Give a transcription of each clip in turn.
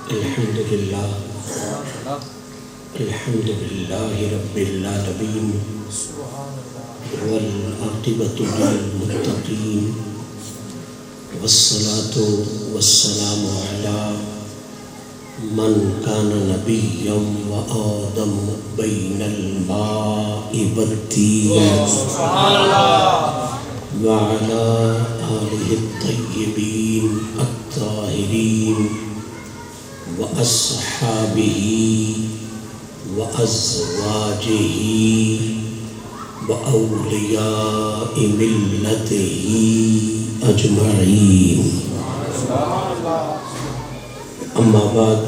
الحمد لله رب العالمين والعاقبة للمتقين والصلاة والسلام على من كان نبيا وآدم بين الماء والطين وعلى آله الطيبين الطاهرين وأصحابه وأزواجه وأولياء ملته أجمعين. أما بعد،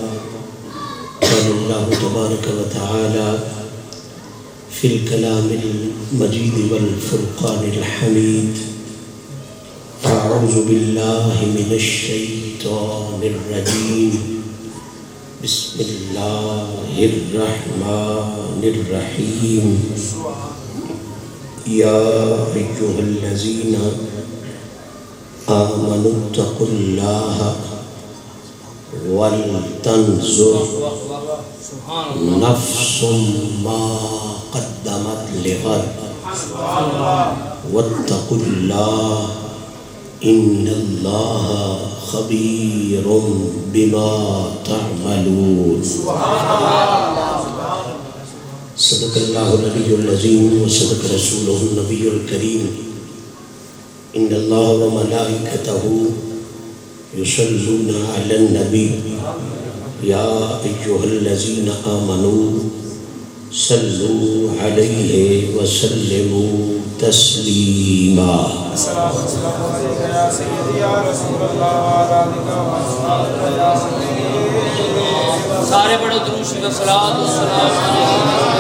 قال الله تبارك وتعالى في الكلام المجيد والفرقان الحميد: أعوذ بالله من الشيطان الرجيم، بسم الله الرحمن الرحيم. يا أيها الذين آمنوا اتقوا الله ولتنظر نفس ما قدمت لغد واتقوا الله إن الله خبير بما تعملون. صدق الله العلي العظيم وصدق رسوله النبي الكريم. إن الله وملائكته يصلون على النبي يا أيها الذين آمنوا صلوا عليه وسلموا تسليما. سارے بڑے درود شریف صلوات و سلام علیہ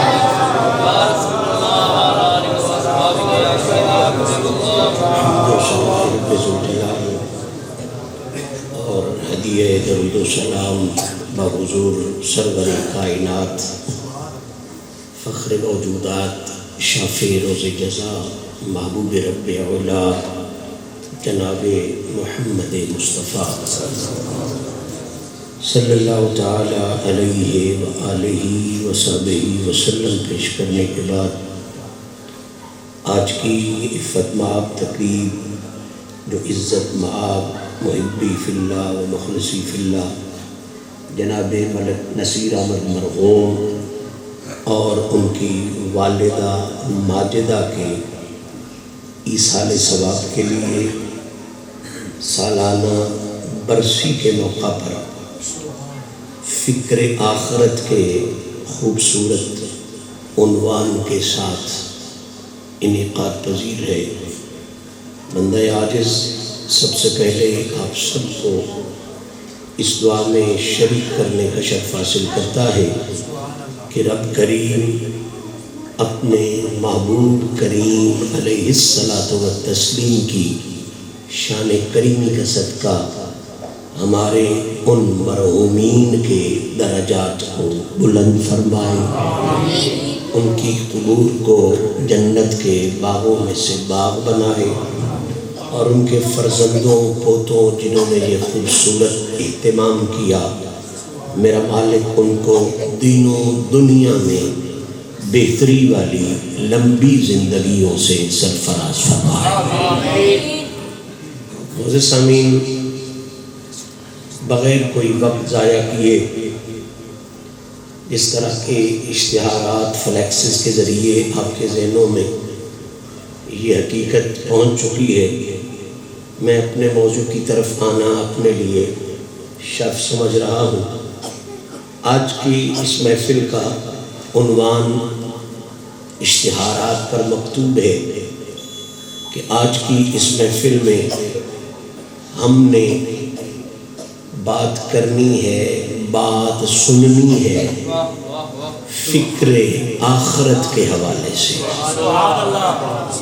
یا رسول اللہ علیہ وسلم. اور ہدیہ درود و سلام بحضور سرور کائنات فخر موجودات شافع روز جزا محبوب رب علا جناب محمد مصطفیٰ صلی اللہ تعالی علیہ وآلہ وصحبہ وسلم پیش کرنے کے بعد آج کی عفت مآب تقریب جو عزت مآب محبی فی اللہ و مخلصی فی اللہ جناب ملک نصیر احمد مرحوم اور ان کی والدہ ماجدہ کے ایصال ثواب کے لیے سالانہ برسی کے موقع پر فکر آخرت کے خوبصورت عنوان کے ساتھ انعقاد پذیر ہے. بندہ عاجز سب سے پہلے آپ سب کو اس دعا میں شریک کرنے کا شرف حاصل کرتا ہے کہ رب کریم اپنے محبوب کریم علیہ الصلاۃ والتسلیم کی شان کریمی کا صدقہ ہمارے ان مرحومین کے درجات کو بلند فرمائے، ان کی قبور کو جنت کے باغوں میں سے باغ بنائے، اور ان کے فرزندوں پوتوں جنہوں نے یہ خوبصورت اہتمام کیا، میرا مالک ان کو دین و دنیا میں بہتری والی لمبی زندگیوں سے سرفراز فرمائے. معزز سامعین، بغیر کوئی وقت ضائع کیے اس طرح کے اشتہارات فلیکسز کے ذریعے آپ کے ذہنوں میں یہ حقیقت پہنچ چکی ہے، میں اپنے موضوع کی طرف آنا اپنے لیے شرف سمجھ رہا ہوں. آج کی اس محفل کا عنوان اشتہارات پر مکتوب ہے کہ آج کی اس محفل میں ہم نے بات کرنی ہے، بات سننی ہے فکر آخرت کے حوالے سے.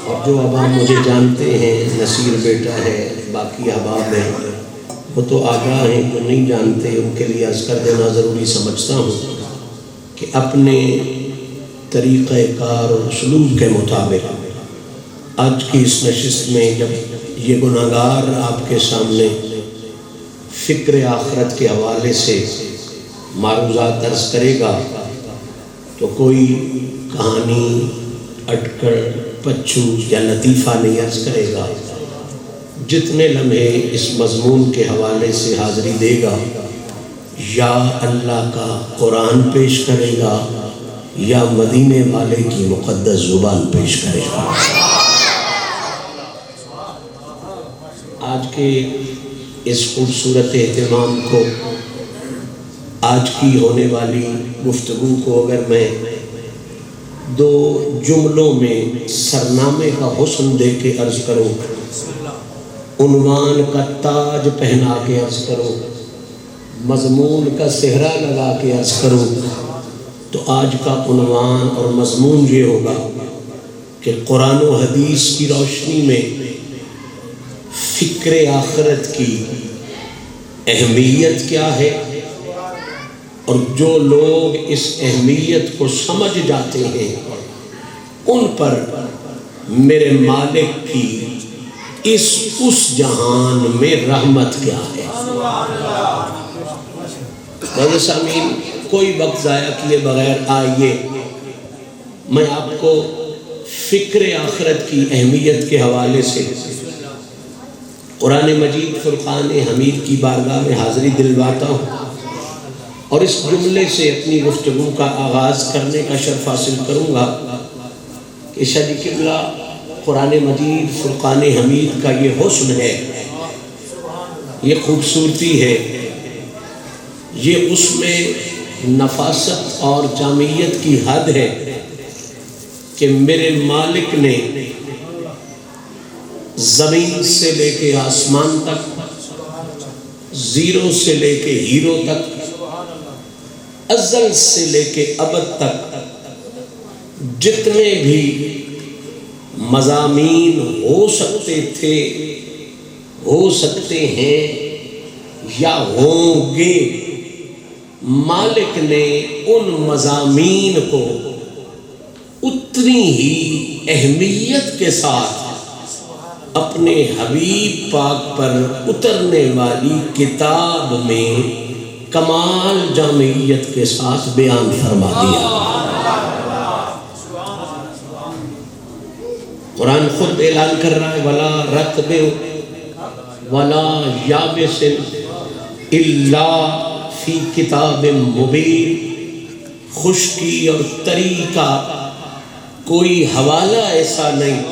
اور جو عوام مجھے جانتے ہیں، نصیر بیٹا ہے، باقی احباب ہیں، وہ تو آگاہ ہیں، جو نہیں جانتے ان کے لیے عرض کر دینا ضروری سمجھتا ہوں کہ اپنے طریقہ کار اور اسلوب کے مطابق آج کی اس نشست میں جب یہ گناہگار آپ کے سامنے فکر آخرت کے حوالے سے معروضات درس کرے گا تو کوئی کہانی، اٹکڑ، پچو یا لطیفہ نہیں عرض کرے گا. جتنے لمحے اس مضمون کے حوالے سے حاضری دے گا یا اللہ کا قرآن پیش کرے گا یا مدینے والے کی مقدس زبان پیش کرے گا. آج کے اس خوبصورت اہتمام کو، آج کی ہونے والی گفتگو کو اگر میں دو جملوں میں سرنامے کا حسن دے کے عرض کروں، عنوان کا تاج پہنا کے عرض کروں، مضمون کا صحرا لگا کے عرض کروں، تو آج کا عنوان اور مضمون یہ ہوگا کہ قرآن و حدیث کی روشنی میں فکر آخرت کی اہمیت کیا ہے، اور جو لوگ اس اہمیت کو سمجھ جاتے ہیں ان پر میرے مالک کی اس جہان میں رحمت کیا ہے. سامعین، کوئی وقت ضائع کیے بغیر آئیے میں آپ کو فکر آخرت کی اہمیت کے حوالے سے قرآن مجید فرقان حمید کی بارگاہ میں حاضری دلواتا ہوں، اور اس جملے سے اپنی گفتگو کا آغاز کرنے کا شرف حاصل کروں گا کہ شاہ جی قبلہ قرآن مجید فرقان حمید کا یہ حسن ہے، یہ خوبصورتی ہے، یہ اس میں نفاست اور جامعیت کی حد ہے کہ میرے مالک نے زمین سے لے کے آسمان تک، زیرو سے لے کے ہیرو تک، ازل سے لے کے ابد تک جتنے بھی مضامین ہو سکتے تھے، ہو سکتے ہیں یا ہوں گے، مالک نے ان مضامین کو اتنی ہی اہمیت کے ساتھ اپنے حبیب پاک پر اترنے والی کتاب میں کمال جامعیت کے ساتھ بیان فرما دیا. قرآن خود اعلان کر رہا ہے وَلَا رَتْبٍ وَلَا يَابِسٍ إِلَّا فِي كِتَابٍ مُبِينٍ. خشکی اور تری کا کوئی حوالہ ایسا نہیں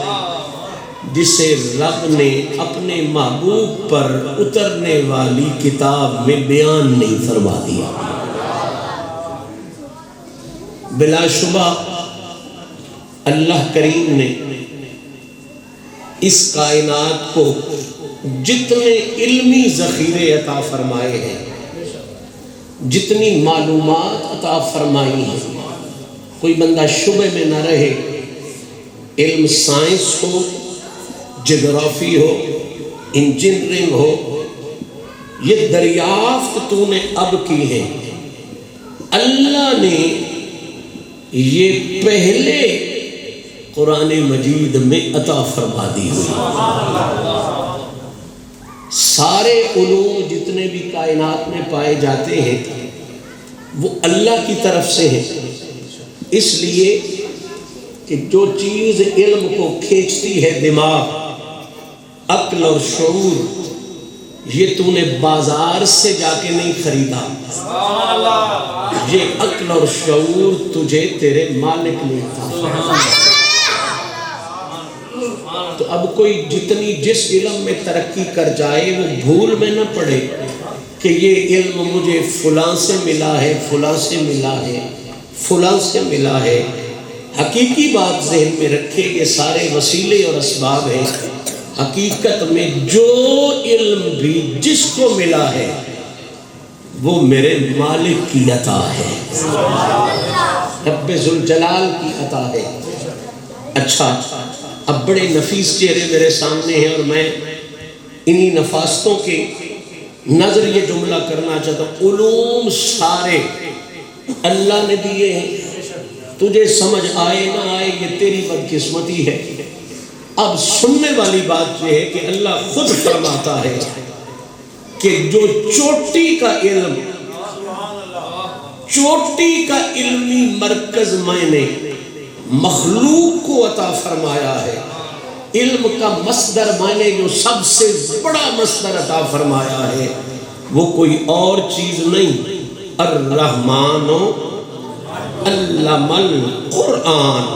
جسے رب نے اپنے محبوب پر اترنے والی کتاب میں بیان نہیں فرما دیا. بلا شبہ اللہ کریم نے اس کائنات کو جتنے علمی ذخیرے عطا فرمائے ہیں، جتنی معلومات عطا فرمائی ہیں، کوئی بندہ شبہ میں نہ رہے. علم سائنس ہو، جغرافی ہو، انجینئرنگ ہو، یہ دریافت تو نے اب کی ہے. اللہ نے یہ پہلے قرآن مجید میں عطا فرما دی ہوئی. سارے علوم جتنے بھی کائنات میں پائے جاتے ہیں وہ اللہ کی طرف سے ہیں، اس لیے کہ جو چیز علم کو کھینچتی ہے، دماغ، عقل اور شعور، یہ تو نے بازار سے جا کے نہیں خریدا، یہ عقل اور شعور تجھے تیرے مالک نے عطا فرمایا. تو اب کوئی جتنی جس علم میں ترقی کر جائے وہ بھول میں نہ پڑے کہ یہ علم مجھے فلاں سے ملا ہے، فلاں سے ملا ہے، فلاں سے ملا ہے. حقیقی بات ذہن میں رکھے، یہ سارے وسیلے اور اسباب ہیں. حقیقت میں جو علم بھی جس کو ملا ہے وہ میرے مالک کی عطا ہے، رب ذوالجلال کی عطا ہے. اچھا، اب بڑے نفیس چہرے میرے سامنے ہیں اور میں انہی نفاستوں کے نظر یہ جملہ کرنا چاہتا ہوں. علوم سارے اللہ نے دیے ہیں، تجھے سمجھ آئے نہ آئے یہ تیری بدقسمتی ہے. اب سننے والی بات یہ ہے کہ اللہ خود فرماتا ہے کہ جو چوٹی کا علم چوٹی کا علمی مرکز میں نے مخلوق کو عطا فرمایا ہے، علم کا مصدر میں نے جو سب سے بڑا مصدر عطا فرمایا ہے وہ کوئی اور چیز نہیں، الرحمن علم القرآن۔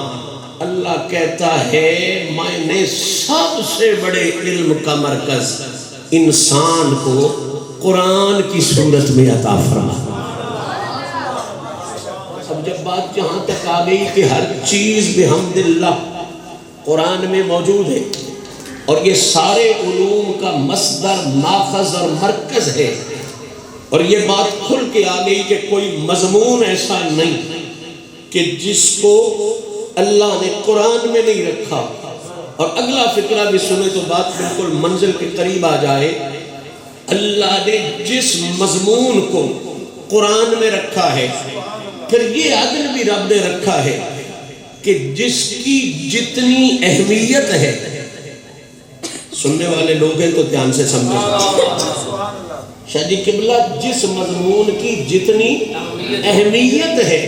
اللہ کہتا ہے میں نے سب سے بڑے علم کا مرکز انسان کو قرآن کی صورت میں عطا فرمایا۔ اب جب بات جہاں تک آ گئی کہ ہر چیز بحمداللہ قرآن میں موجود ہے اور یہ سارے علوم کا مصدر ماخذ اور مرکز ہے، اور یہ بات کھل کے آ گئی کہ کوئی مضمون ایسا نہیں کہ جس کو اللہ نے قرآن میں نہیں رکھا، اور اگلا فقرہ بھی سنے تو بات بالکل منزل کے قریب آ جائے، اللہ نے جس مضمون کو قرآن میں رکھا ہے پھر یہ عدل بھی رب نے رکھا ہے کہ جس کی جتنی اہمیت ہے، سننے والے لوگ ہیں تو دھیان سے سمجھیں، شاہ جی قبلہ جس مضمون کی جتنی اہمیت ہے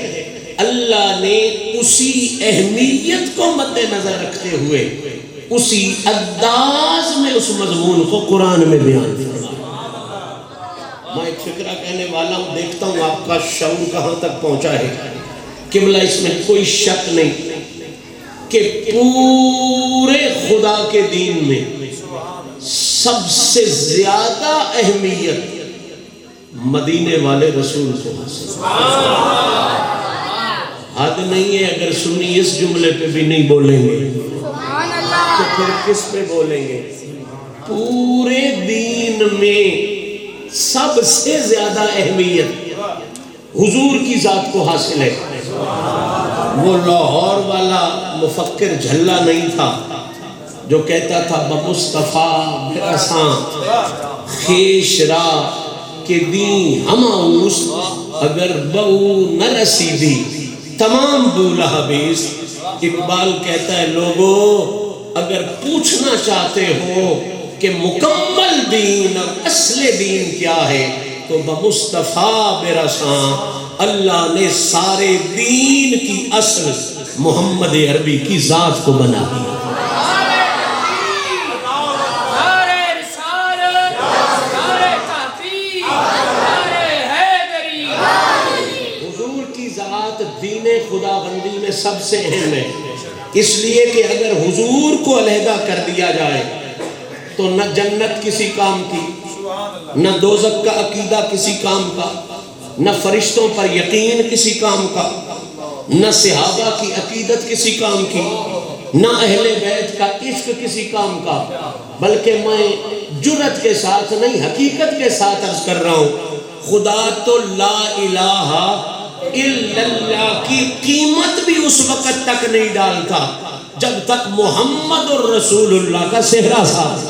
اللہ نے اسی اہمیت کو مد نظر رکھتے ہوئے اسی انداز میں اس مضمون کو قرآن میں بیان فرمایا۔ میں ایک فکرہ کہنے والا ہوں، دیکھتا ہوں آپ کا شعور کہاں تک پہنچا ہے۔ قبلہ اس میں کوئی شک نہیں کہ پورے خدا کے دین میں سب سے زیادہ اہمیت مدینے والے رسول کو حاصل۔ حد نہیں ہے اگر سنی اس جملے پہ بھی نہیں بولیں گے تو پھر کس پہ بولیں گے؟ پورے دین میں سب سے زیادہ اہمیت حضور کی ذات کو حاصل ہے۔ وہ لاہور والا مفکر جھلا نہیں تھا جو کہتا تھا بمصطفیٰ برساں خیش را کہ دین ہماؤس اگر بہو نہ رسیدی تمام بولہ بیس۔ اقبال کہتا ہے لوگوں اگر پوچھنا چاہتے ہو کہ مکمل دین اور اصل دین کیا ہے تو بمصطفیٰ برساں اللہ نے سارے دین کی اصل محمد عربی کی ذات کو بنا دیا۔ حضور کی ذات دین خدا بندی میں سب سے اہم ہے، اس لیے کہ اگر حضور کو علیحدہ کر دیا جائے تو نہ جنت کسی کام کی، نہ دوزخ کا عقیدہ کسی کام کا، نہ فرشتوں پر یقین کسی کام کا، نہ صحابہ کی عقیدت کسی کام کی، نہ اہل بیت کا عشق کسی کام کا، بلکہ میں جرات کے ساتھ نہیں حقیقت کے ساتھ عرض کر رہا ہوں خدا تو لا الہ الا اللہ کی قیمت بھی اس وقت تک نہیں ڈالتا جب تک محمد الرسول اللہ کا صحرا ساتھ۔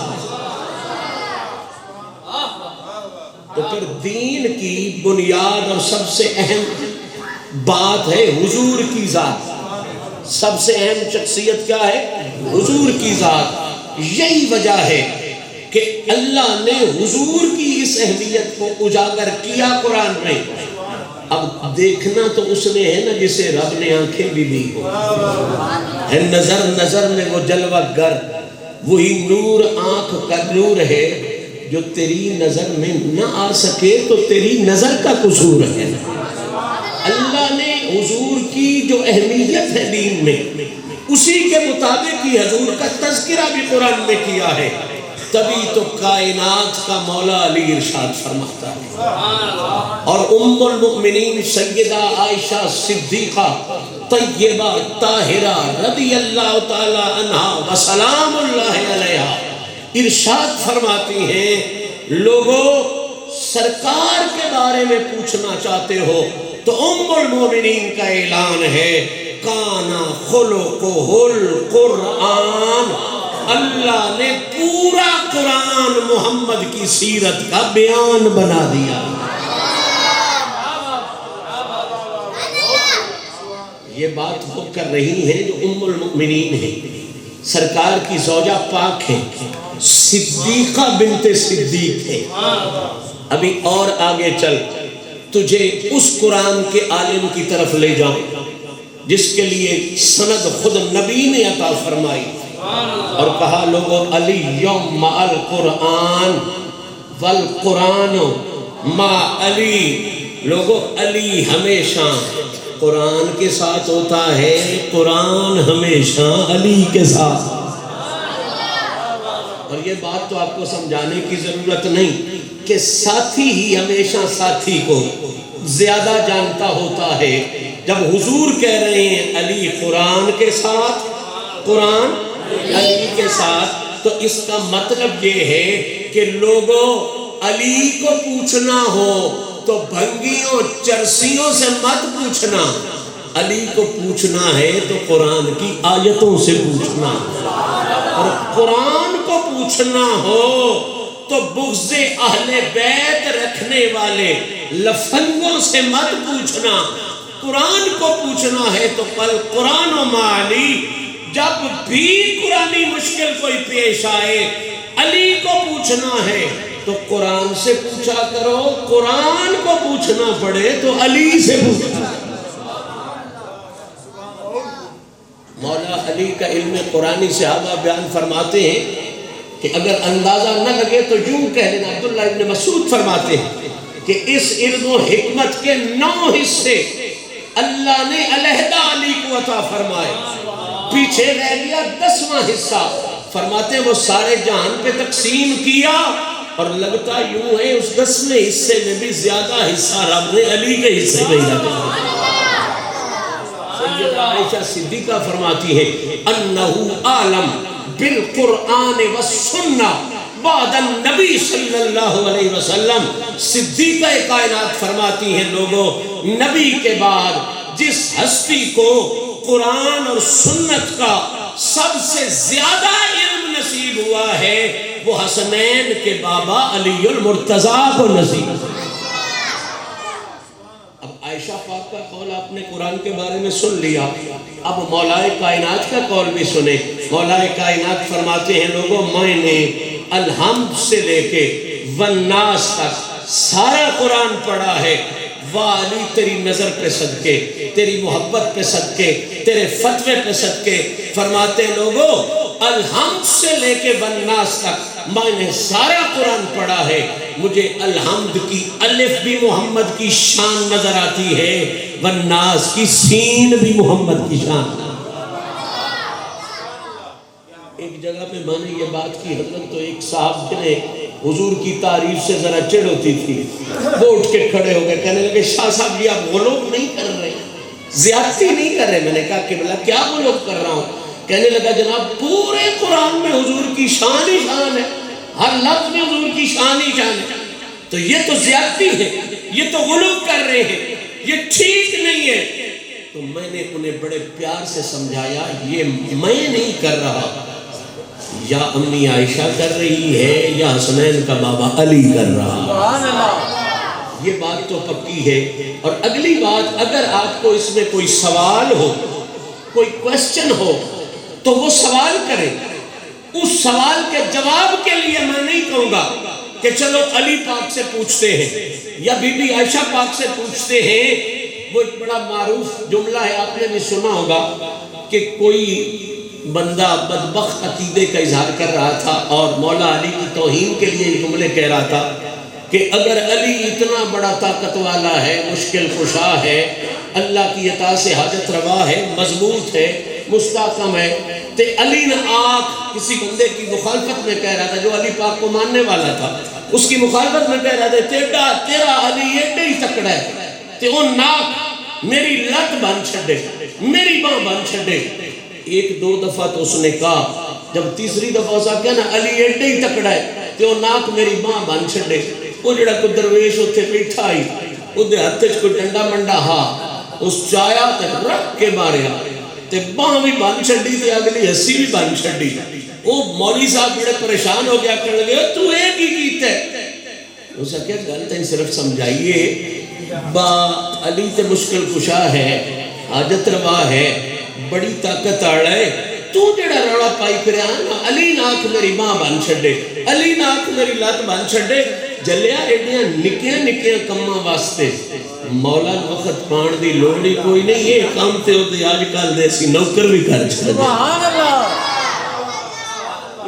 تو پھر دین کی بنیاد اور سب سے اہم بات ہے حضور کی ذات۔ سب سے اہم شخصیت کیا ہے؟ حضور کی ذات۔ یہی وجہ ہے کہ اللہ نے حضور کی اس اہمیت کو اجاگر کیا قرآن میں۔ اب دیکھنا تو اس نے ہے نا جسے رب نے آنکھیں بھی دی ہو، ہے نظر نظر میں وہ جلوہ گر، وہی نور آنکھ کا نور ہے جو تیری نظر میں نہ آ سکے تو تیری نظر کا قصور ہے۔ اللہ نے حضور کی جو اہمیت ہے دین میں اسی کے مطابق ہی حضور کا تذکرہ بھی قرآن میں کیا ہے، تبھی تو کائنات کا مولا علی ارشاد فرماتا ہے۔ اور ام المؤمنین سیدہ عائشہ صدیقہ طیبہ طاہرہ رضی اللہ تعالی عنہا وسلام اللہ علیہا ارشاد فرماتی ہیں لوگوں سرکار کے بارے میں پوچھنا چاہتے ہو تو ام المؤمنین کا اعلان ہے کانا خلقہ القرآن۔ اللہ نے پورا قرآن محمد کی سیرت کا بیان بنا دیا۔ یہ بات وہ کر رہی ہیں جو ام المؤمنین ہیں، سرکار کی زوجہ پاک ہے، صدیقہ بنت صدیق ہے۔ ابھی اور آگے چل تجھے اس قرآن کے عالم کی طرف لے جاؤں جس کے لیے سند خود نبی نے عطا فرمائی، اور کہا لوگوں علی یوم القرآن والقرآن ما علی، لوگوں علی ہمیشہ قرآن کے ساتھ ہوتا ہے، قرآن ہمیشہ علی کے ساتھ۔ اور یہ بات تو آپ کو سمجھانے کی ضرورت نہیں کہ ساتھی ہی ہمیشہ ساتھی کو زیادہ جانتا ہوتا ہے۔ جب حضور کہہ رہے ہیں علی قرآن کے ساتھ، قرآن علی کے ساتھ، تو اس کا مطلب یہ ہے کہ لوگوں علی کو پوچھنا ہو تو بھنگیوں چرسیوں سے مت پوچھنا، علی کو پوچھنا ہے تو قرآن کی آیتوں سے پوچھنا، اور قرآن کو پوچھنا ہو تو بغض اہل بیت رکھنے والے لفنگوں سے مت پوچھنا، قرآن کو پوچھنا ہے تو پل قرآن و معالی، جب بھی قرآنی مشکل کوئی پیش آئے علی کو پوچھنا ہے تو قرآن سے پوچھا کرو، قرآن کو پوچھنا پڑے تو علی سے پوچھنا۔ مولا علی کا علم قرآنی صحابہ بیان فرماتے ہیں کہ اگر اندازہ نہ لگے تو یوں کہہ لینا، عبداللہ ابن مسعود فرماتے ہیں کہ اس علم و حکمت کے 9 حصے اللہ نے علیحدہ علی کو عطا فرمائے، پیچھے رہ گیا 10واں حصہ، فرماتے ہیں وہ سارے جہان پہ تقسیم کیا، اور لگتا یوں ہے اس 10ویں حصے میں بھی زیادہ حصہ رب نے علی کے حصے میں ہی لگا۔ سیدہ عائشہ صدیقہ فرماتی ہے انہو عالم بالقرآن والسنہ بعد النبی صلی اللہ علیہ وسلم، صدیقہ کائنات فرماتی ہیں لوگوں نبی کے بعد جس ہستی کو قرآن اور سنت کا سب سے زیادہ علم نصیب ہوا ہے وہ حسنین کے بابا علی المرتضیٰ کو نصیب۔ اب عائشہ پاک کا قول آپ نے قرآن کے بارے میں سن لیا، اب مولا کائنات کا قول بھی سنے۔ مولا کائنات فرماتے ہیں لوگوں میں نے الحمد سے لے کے والناس تک سارا قرآن پڑھا ہے، والی تیری نظر پہ صدقے، تیری محبت پہ صدقے، تیرے فتوے پہ صدقے، فرماتے ہیں لوگوں الحمد سے لے کے والناس تک میں نے سارا قرآن پڑھا ہے، مجھے الحمد کی الف بھی محمد کی شان نظر آتی ہے، والناس کی سین بھی محمد کی شان۔ ایک جگہ پہ میں نے یہ بات کی حضرت، تو ایک صاحب نے حضور کی تعریف سے ذرا چڑ ہوتی تھی، وہ اٹھ کے کھڑے ہو گئے، کہنے لگے شاہ صاحب یہ آپ غلوب نہیں کر رہے، زیادتی نہیں کر رہے۔ میں نے کہا کہ بلا کیا غلوب کر رہا ہوں؟ کہنے لگا جناب پورے قرآن میں حضور کی شان ہی شان ہے، ہر لفظ میں حضور کی شان ہی شان ہے، تو یہ تو زیادتی ہے، یہ تو غلوب کر رہے ہیں، یہ ٹھیک نہیں ہے۔ تو میں نے انہیں بڑے پیار سے سمجھایا یہ میں نہیں کر رہا، یا امی عائشہ کر رہی ہے یا حسنین کا بابا علی کر رہا، یہ بات تو پکی ہے۔ اور اگلی بات، اگر آپ کو اس میں کوئی سوال ہو، کوئی کویسچن ہو تو وہ سوال کریں، اس سوال کے جواب کے لیے میں نہیں کہوں گا کہ چلو علی پاک سے پوچھتے ہیں یا بی بی عائشہ پاک سے پوچھتے ہیں۔ وہ ایک بڑا معروف جملہ ہے، آپ نے بھی سنا ہوگا کہ کوئی بندہ بدبخت عقیدے کا اظہار کر رہا تھا اور مولا علی کی توہین کے لیے یہ جملے کہہ رہا تھا کہ اگر علی اتنا بڑا طاقت والا ہے، مشکل کشا ہے، اللہ کی عطا سے حاجت روا ہے، مضبوط ہے، مستحکم ہے، تو علی نے آنکھ کسی بندے کی مخالفت میں کہہ رہا تھا جو علی پاک کو ماننے والا تھا، اس کی مخالفت میں کہہ رہا تھا تیرا علی ایڈے ہی تکڑا ہے تے وہ ناک میری لت بن چھڑے، میری باں بن چھڑے۔ ایک دو دفعہ تو اس نے کہا، جب تیسری دفعہ اسا کہا نا علی ایڈے ہی تکڑا ہے تے وہ ناک میری باں بن چھڑے، وہ جڑا کوئی درویش اتنے بیٹھا آئی وہ دے ہاتھ کوئی ڈنڈا منڈا ہا اس چایا تے رکھ کے ماریا تے باں بھی بن چھڑی تے اگلی ہسی بھی بن چھڑی۔ وہ مولوی صاحب بڑے پریشان ہو گیا، کہنے لگے تو ایک ہی کیتا ہے؟ اسا کیا گل تین صرف سمجھائیے، با علی تے مشکل کشا ہے، حاجت روا ہے، بڑی طاقت آڑا ہے، تو جڑا روڑا پائی پھر آنا علی ناک میری ماں بن چھڑے، علی ناک میری لات بن چھڑے، جلیا ایڈیاں نکیاں نکیاں کماں واسطے مولا وقت پان دی لوڑی کوئی نہیں. یہ کام تے ہوتے آج کل دے سی نوکر بھی کر چھڑے. سبحان اللہ.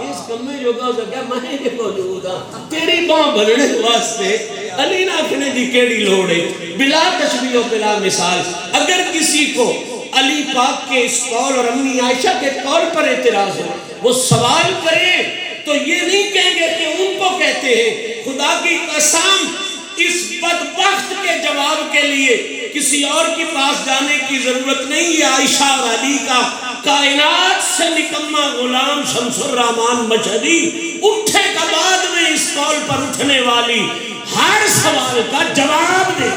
اس کمے جو گا ہوتا کیا میں یہ موجود ہاں تیری باں بننے واسطے علی نہ کھنے دی کیڑی لوڑے. بلا تشبیہ و بلا مثال اگر کسی کو علی پاک کے اس قول اور امی عائشہ کے قول پر اعتراض ہو وہ سوال کرے تو یہ نہیں کہیں گے کہ ان کو کہتے ہیں. خدا کی قسم اس بدبخت کے جواب کے لیے کسی اور کے پاس جانے کی ضرورت نہیں. یہ عائشہ اور علی کا کائنات سے نکمہ غلام شمس الرحمن مشہدی اٹھے کا بعد میں اس قول پر اٹھنے والی ہر سوال کا جواب دے.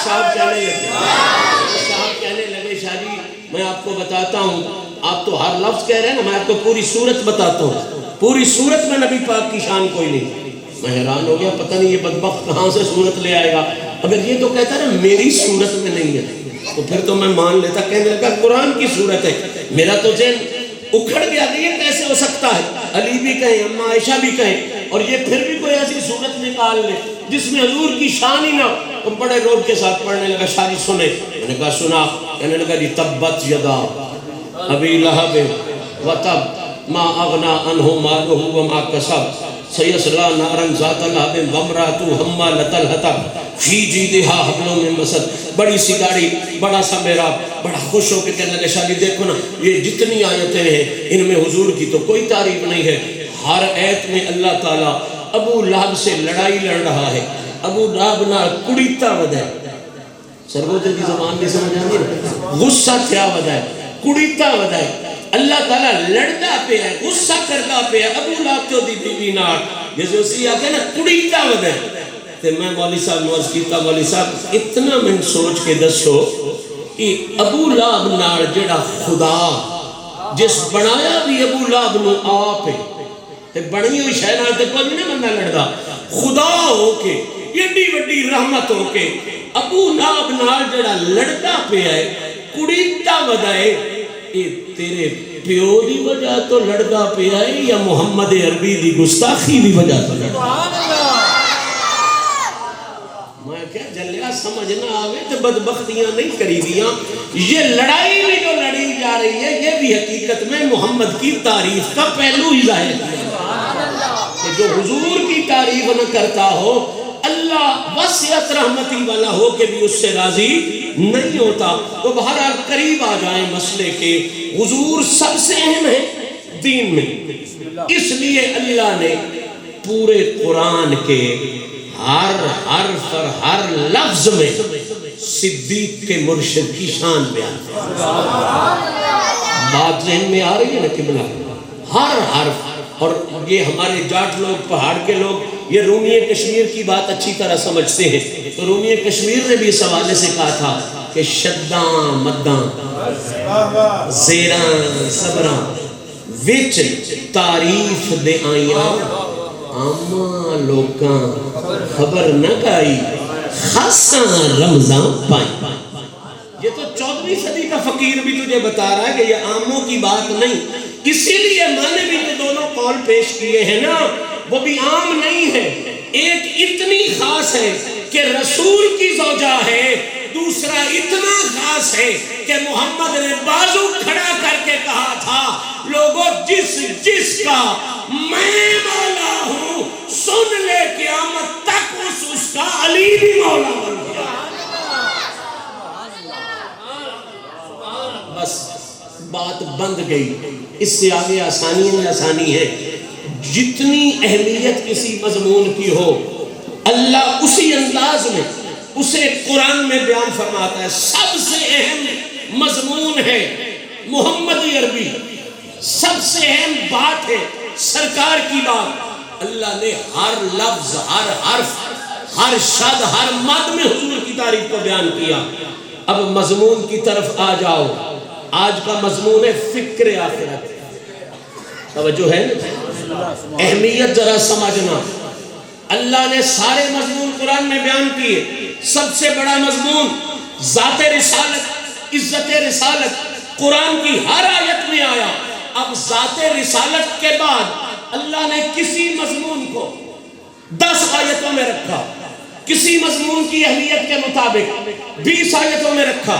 صاحب کہنے لگے شاہ جی میں آپ کو بتاتا ہوں آپ تو ہر لفظ کہہ رہے ہیں نا میں آپ کو پوری صورت بتاتا ہوں. پوری صورت میں نبی پاک کی شان کوئی نہیں. میں حیران ہو گیا پتہ نہیں یہ بدبخت کہاں سے صورت لے آئے گا. اگر یہ تو کہتا ہے نا میری صورت میں نہیں ہے تو پھر تو میں مان لیتا. کہنے لگا قرآن کی صورت ہے. میرا تو ذہن اکھڑ گیا کہ یہ کیسے ہو سکتا ہے. علی بھی کہیں اما عائشہ بھی کہیں اور یہ پھر بھی کوئی ایسی صورت نکال لے جس میں حضور کی شان ہی نہ ہو. تو بڑے روب کے ساتھ پڑھنے لگا. شاہ جی سنے. میں نے کہا سنا. کہنے لگا جی تبت یدا ابی لہب وتب ما اغنا عنہ مالہ وما کسب سیصلی نارا ذات لہب وامرأتہ حمالۃ الحطب فی جیدہا حبل من مسد. بڑی سی داڑھی بڑا سا محراب بڑا خوش ہو کے کہنے لگے شاہ جی دیکھو نا یہ جتنی آیتیں ہیں ان میں حضور کی تو کوئی تعریف نہیں ہے. ہر ایت میں اللہ تعالیٰ ابو لہب سے لڑائی لڑ رہا ہے. ابو لہب نہ کڑیتا ودا ہے. سرگوتے کی زبان میں سمجھ آنی غصہ تھیا ودا ہے کڑیتا ودا ہے. اللہ تعالیٰ لڑتا پہ ہے غصہ کرتا پہ ہے. ابو لہب تو دی بیوی نار جیسے اسی آتے ہیں نا کڑیتا ودا ہے. تے میں مولی صاحب نواز کیتا مولی صاحب اتنا میں سوچ کے دسو کہ ابو لہب نار جڑا خدا جس بنایا بھی ابو لہب نو آپ ہے تے بڑی ہوئی شہران تے کوئی نہیں بندہ لڑدا. خدا ہو کے ایڈی وڈی رحمت ہو کے ابو لہب نال جڑا لڑدا پیا ہے کڑیتا ودائے اے تیرے پیو دی وجہ تو لڑدا پیا ہے یا محمد عربی دی گستاخی دی وجہ تو لڑدا. میں کیا جلیا سمجھ نہ آوے تو بدبختیاں نہیں کری دیاں. یہ لڑائی بھی جو لڑی جا رہی ہے یہ بھی حقیقت میں محمد کی تعریف کا پہلو ہی ظاہر ہے. جو حضور کی تعریف نہ کرتا ہو اللہ وسعت رحمتی والا ہو کے بھی اس سے راضی نہیں ہوتا. تو بہرحال قریب آ جائیں مسئلے کے. حضور سب سے اہم ہے دین میں. اس لیے اللہ نے پورے قرآن کے ہر حرف اور ہر لفظ میں صدیق کے مرشد کی شان بیان بات ذہن میں آ رہی ہے نا قبلہ. ہر حرف. اور یہ ہمارے جاٹ لوگ پہاڑ کے لوگ یہ رومی کشمیر کی بات اچھی طرح سمجھتے ہیں. تو رومی کشمیر نے بھی اس حوالے سے کہا تھا کہ شداں مداں زیراں صبراں وچ تعریف دے آئیاں آماں لوکاں خبر نہ کائی خاصاں رمضان پائیں. یہ تو 14ویں صدی کا فقیر بھی تجھے بتا رہا ہے کہ یہ عاموں کی بات نہیں. اسی لیے میں نے بھی تو دونوں قول پیش کیے ہیں نا وہ بھی عام نہیں ہے. ایک اتنی خاص ہے کہ رسول کی زوجہ ہے. دوسرا اتنا خاص ہے کہ محمد نے بازو کھڑا کر کے کہا تھا لوگوں جس جس کا میں مولا ہوں سن لے قیامت تک اس کا علی بھی مولا بن گیا. بس بات بند گئی. اس سے آگے آسانی ہے. جتنی اہمیت کسی مضمون کی ہو اللہ اسی انداز میں اسے قرآن میں بیان فرماتا ہے. سب سے اہم مضمون ہے محمد عربی. سب سے اہم بات ہے سرکار کی بات. اللہ نے ہر لفظ ہر حرف ہر شد ہر مد میں حضور کی تعریف کو بیان کیا. اب مضمون کی طرف آ جاؤ. آج کا مضمون ہے فکر آخرت. توجہ ہے اہمیت ذرا سمجھنا. اللہ نے سارے مضمون قرآن میں بیان کیے. سب سے بڑا مضمون ذات رسالت عزت رسالت قرآن کی ہر آیت میں آیا. اب ذات رسالت کے بعد اللہ نے کسی مضمون کو 10 آیتوں میں رکھا, کسی مضمون کی اہمیت کے مطابق 20 آیتوں میں رکھا,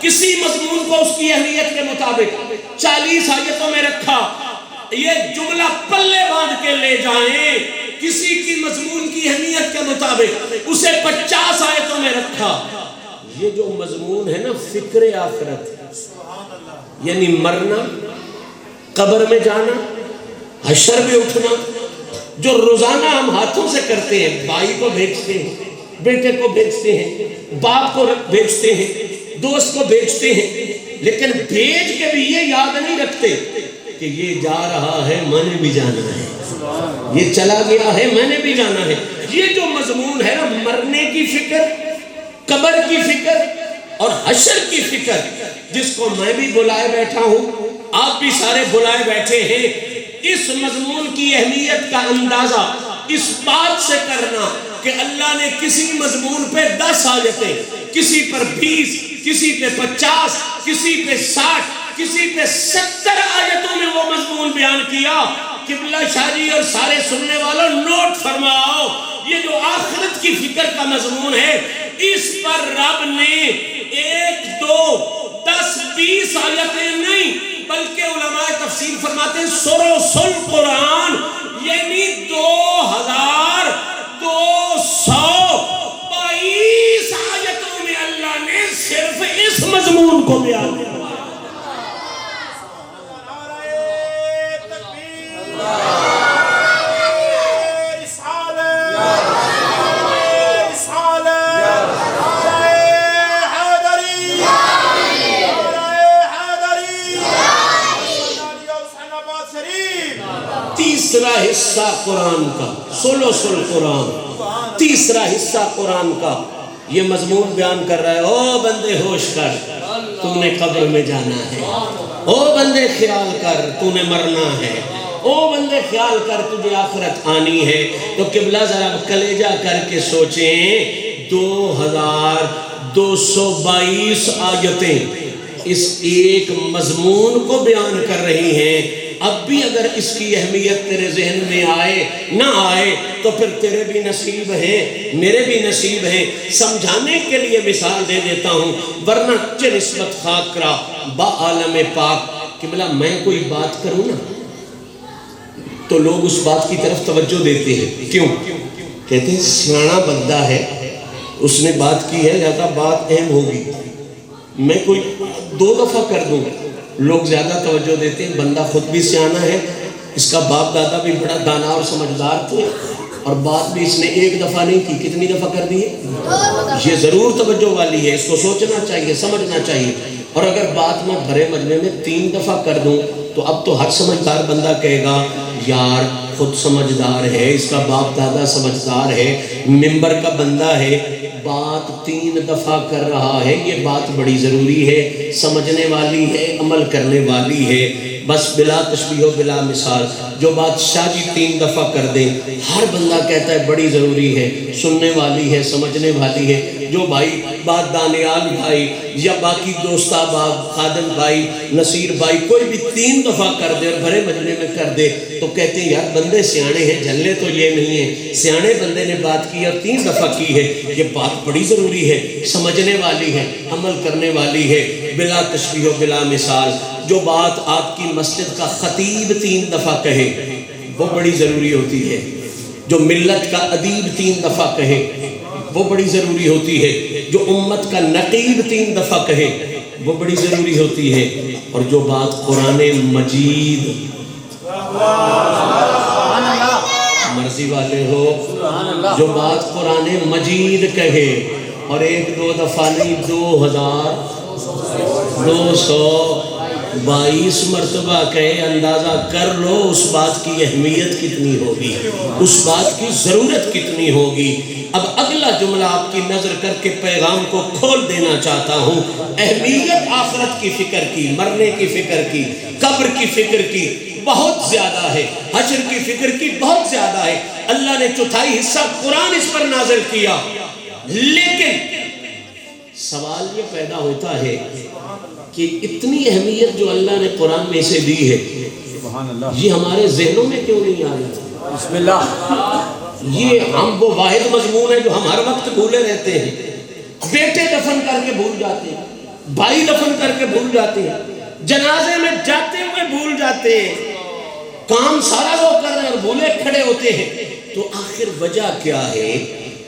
کسی مضمون کو اس کی اہمیت کے مطابق 40 آیتوں میں رکھا. یہ جملہ پلے باندھ کے لے جائیں, کسی کی مضمون کی اہمیت کے مطابق اسے 50 آیتوں میں رکھا. یہ جو مضمون ہے نا فکر آخرت, یعنی مرنا, قبر میں جانا, حشر میں اٹھنا, جو روزانہ ہم ہاتھوں سے کرتے ہیں, بھائی کو بھیجتے ہیں, بیٹے کو بھیجتے ہیں, باپ کو بھیجتے ہیں, دوست کو بھیجتے ہیں, لیکن بھیج کے بھی یہ یاد نہیں رکھتے کہ یہ جا رہا ہے میں نے بھی جانا ہے, یہ چلا گیا ہے میں نے بھی جانا ہے. یہ جو مضمون ہے نا مرنے کی فکر, قبر کی فکر اور حشر کی فکر, جس کو میں بھی بلائے بیٹھا ہوں, آپ بھی سارے بلائے بیٹھے ہیں, اس مضمون کی اہمیت کا اندازہ اس بات سے کرنا کہ اللہ نے کسی مضمون پہ 10 آیتیں, کسی پر 20, کسی پہ 50, کسی پہ 60, کسی پہ 70 آیتوں میں وہ مضمون بیان کیا. قبلہ شاہ جی اور سارے سننے والوں نوٹ فرماؤ, یہ جو آخرت کی فکر کا مضمون ہے, اس پر رب نے 1, 2, 10, 20 آیتیں نہیں بلکہ علماء تفسیر فرماتے ہیں سلسل قرآن, یعنی 2222 آیتوں میں اللہ نے صرف اس مضمون کو بیان کیا. تیسرا حصہ قرآن کا, سلسل قرآن, تیسرا حصہ قرآن کا یہ مضمون بیان کر رہا ہے. او بندے ہوش کر, تم نے قبر میں جانا ہے. او بندے خیال کر, تو نے مرنا ہے. او بندے خیال کر, تجھے آخرت آنی ہے. تو قبلہ ذرا کلیجہ کر کے سوچیں, 2222 آیتیں اس ایک مضمون کو بیان کر رہی ہیں. اب بھی اگر اس کی اہمیت تیرے ذہن میں آئے نہ آئے تو پھر تیرے بھی نصیب ہیں, میرے بھی نصیب ہیں. سمجھانے کے لیے مثال دے دیتا ہوں, ورنہ چہ نسبت خاک را با عالم پاک. قبلہ میں کوئی بات کروں نا تو لوگ اس بات کی طرف توجہ دیتے ہیں. کیوں؟ کہتے ہیں سیاںا بندہ ہے, اس نے بات کی ہے لہذا بات اہم ہوگی. میں کوئی 2 دفعہ کر دوں لوگ زیادہ توجہ دیتے ہیں. بندہ خود بھی سیاںا ہے, اس کا باپ دادا بھی بڑا دانا اور سمجھدار تھے, اور بات بھی اس نے 1 دفعہ نہیں کی, کتنی دفعہ کر دی ہے. یہ ضرور توجہ والی ہے, اس کو سوچنا چاہیے, سمجھنا چاہیے. اور اگر بات میں بھرے مجمع میں 3 دفعہ کر دوں تو اب تو ہر سمجھدار بندہ کہے گا یار خود سمجھدار ہے, اس کا باپ دادا سمجھدار ہے, ممبر کا بندہ ہے, بات 3 دفعہ کر رہا ہے, یہ بات بڑی ضروری ہے, سمجھنے والی ہے, عمل کرنے والی ہے. بس بلا تشبیہ و بلا مثال جو بات شاہ جی 3 دفعہ کر دیں, ہر بندہ کہتا ہے بڑی ضروری ہے, سننے والی ہے, سمجھنے والی ہے. جو بھائی بات دانیال بھائی یا باقی دوست احباب خادم بھائی, نصیر بھائی, کوئی بھی 3 دفعہ کر دے اور بھرے مجمع میں کر دے تو کہتے ہیں یار بندے سیانے ہیں, جھلے تو یہ نہیں ہیں, سیانے بندے نے بات کی اور 3 دفعہ کی ہے, یہ بات بڑی ضروری ہے, سمجھنے والی ہے, عمل کرنے والی ہے. بلا تشبیہ و بلا مثال جو بات آپ کی مسجد کا خطیب 3 دفعہ کہے وہ بڑی ضروری ہوتی ہے, جو ملت کا ادیب 3 دفعہ کہے وہ بڑی ضروری ہوتی ہے, جو امت کا نقیب 3 دفعہ کہے وہ بڑی ضروری ہوتی ہے, اور جو بات قرآن مجید مرضی والے ہو, جو بات قرآن مجید کہے اور 1-2 دفعہ نہیں 2222 مرتبہ کہے, اندازہ کر لو اس بات کی اہمیت کتنی ہوگی, اس بات کی ضرورت کتنی ہوگی. اب اگلا جملہ آپ کی نظر کر کے پیغام کو کھول دینا چاہتا ہوں. اہمیت آخرت کی فکر کی, مرنے کی فکر کی, قبر کی فکر کی بہت زیادہ ہے, حشر کی فکر کی بہت زیادہ ہے. اللہ نے 4تھائی حصہ قرآن اس پر نازل کیا, لیکن سوال یہ پیدا ہوتا ہے کہ اتنی اہمیت جو اللہ نے قرآن میں اسے دی ہے، یہ ہمارے ذہنوں میں کیوں نہیں آ رہی؟ بسم اللہ۔ یہ ہم وہ واحد مضمون ہے جو ہم ہر وقت بھولے رہتے ہیں، بیٹے دفن کر کے بھول جاتے ہیں، بھائی دفن کر کے بھول جاتے ہیں، جنازے میں جاتے ہوئے بھول جاتے ہیں، کام سارا وہ کر رہے ہیں اور بھولے کھڑے ہوتے ہیں۔ تو آخر وجہ کیا ہے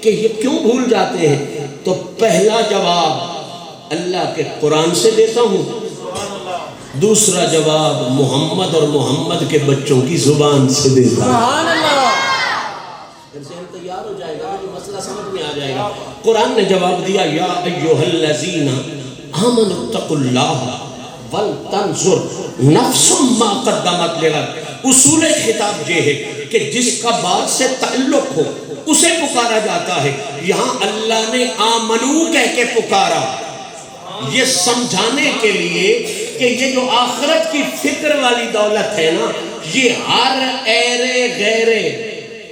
کہ یہ کیوں بھول جاتے ہیں؟ تو پہلا جواب اللہ کے قرآن سے دیتا ہوں، دوسرا جواب محمد اور محمد کے بچوں کی زبان سے دیتا ہوں۔ ذہن تیار ہو جائے گا، جو مسئلہ سمجھ میں آ جائے گا۔ قرآن نے جواب دیا، یا ایھا الذین آمنوا اتقوا اللہ ولتنظر نفس ما قدمت لغد۔ اصول خطاب یہ ہے کہ جس کا بعد سے تعلق ہو اسے پکارا جاتا ہے۔ یہاں اللہ نے آمنو کہہ کے پکارا، یہ سمجھانے کے لیے کہ یہ جو آخرت کی فکر والی دولت ہے نا، یہ ہر ایرے غیرے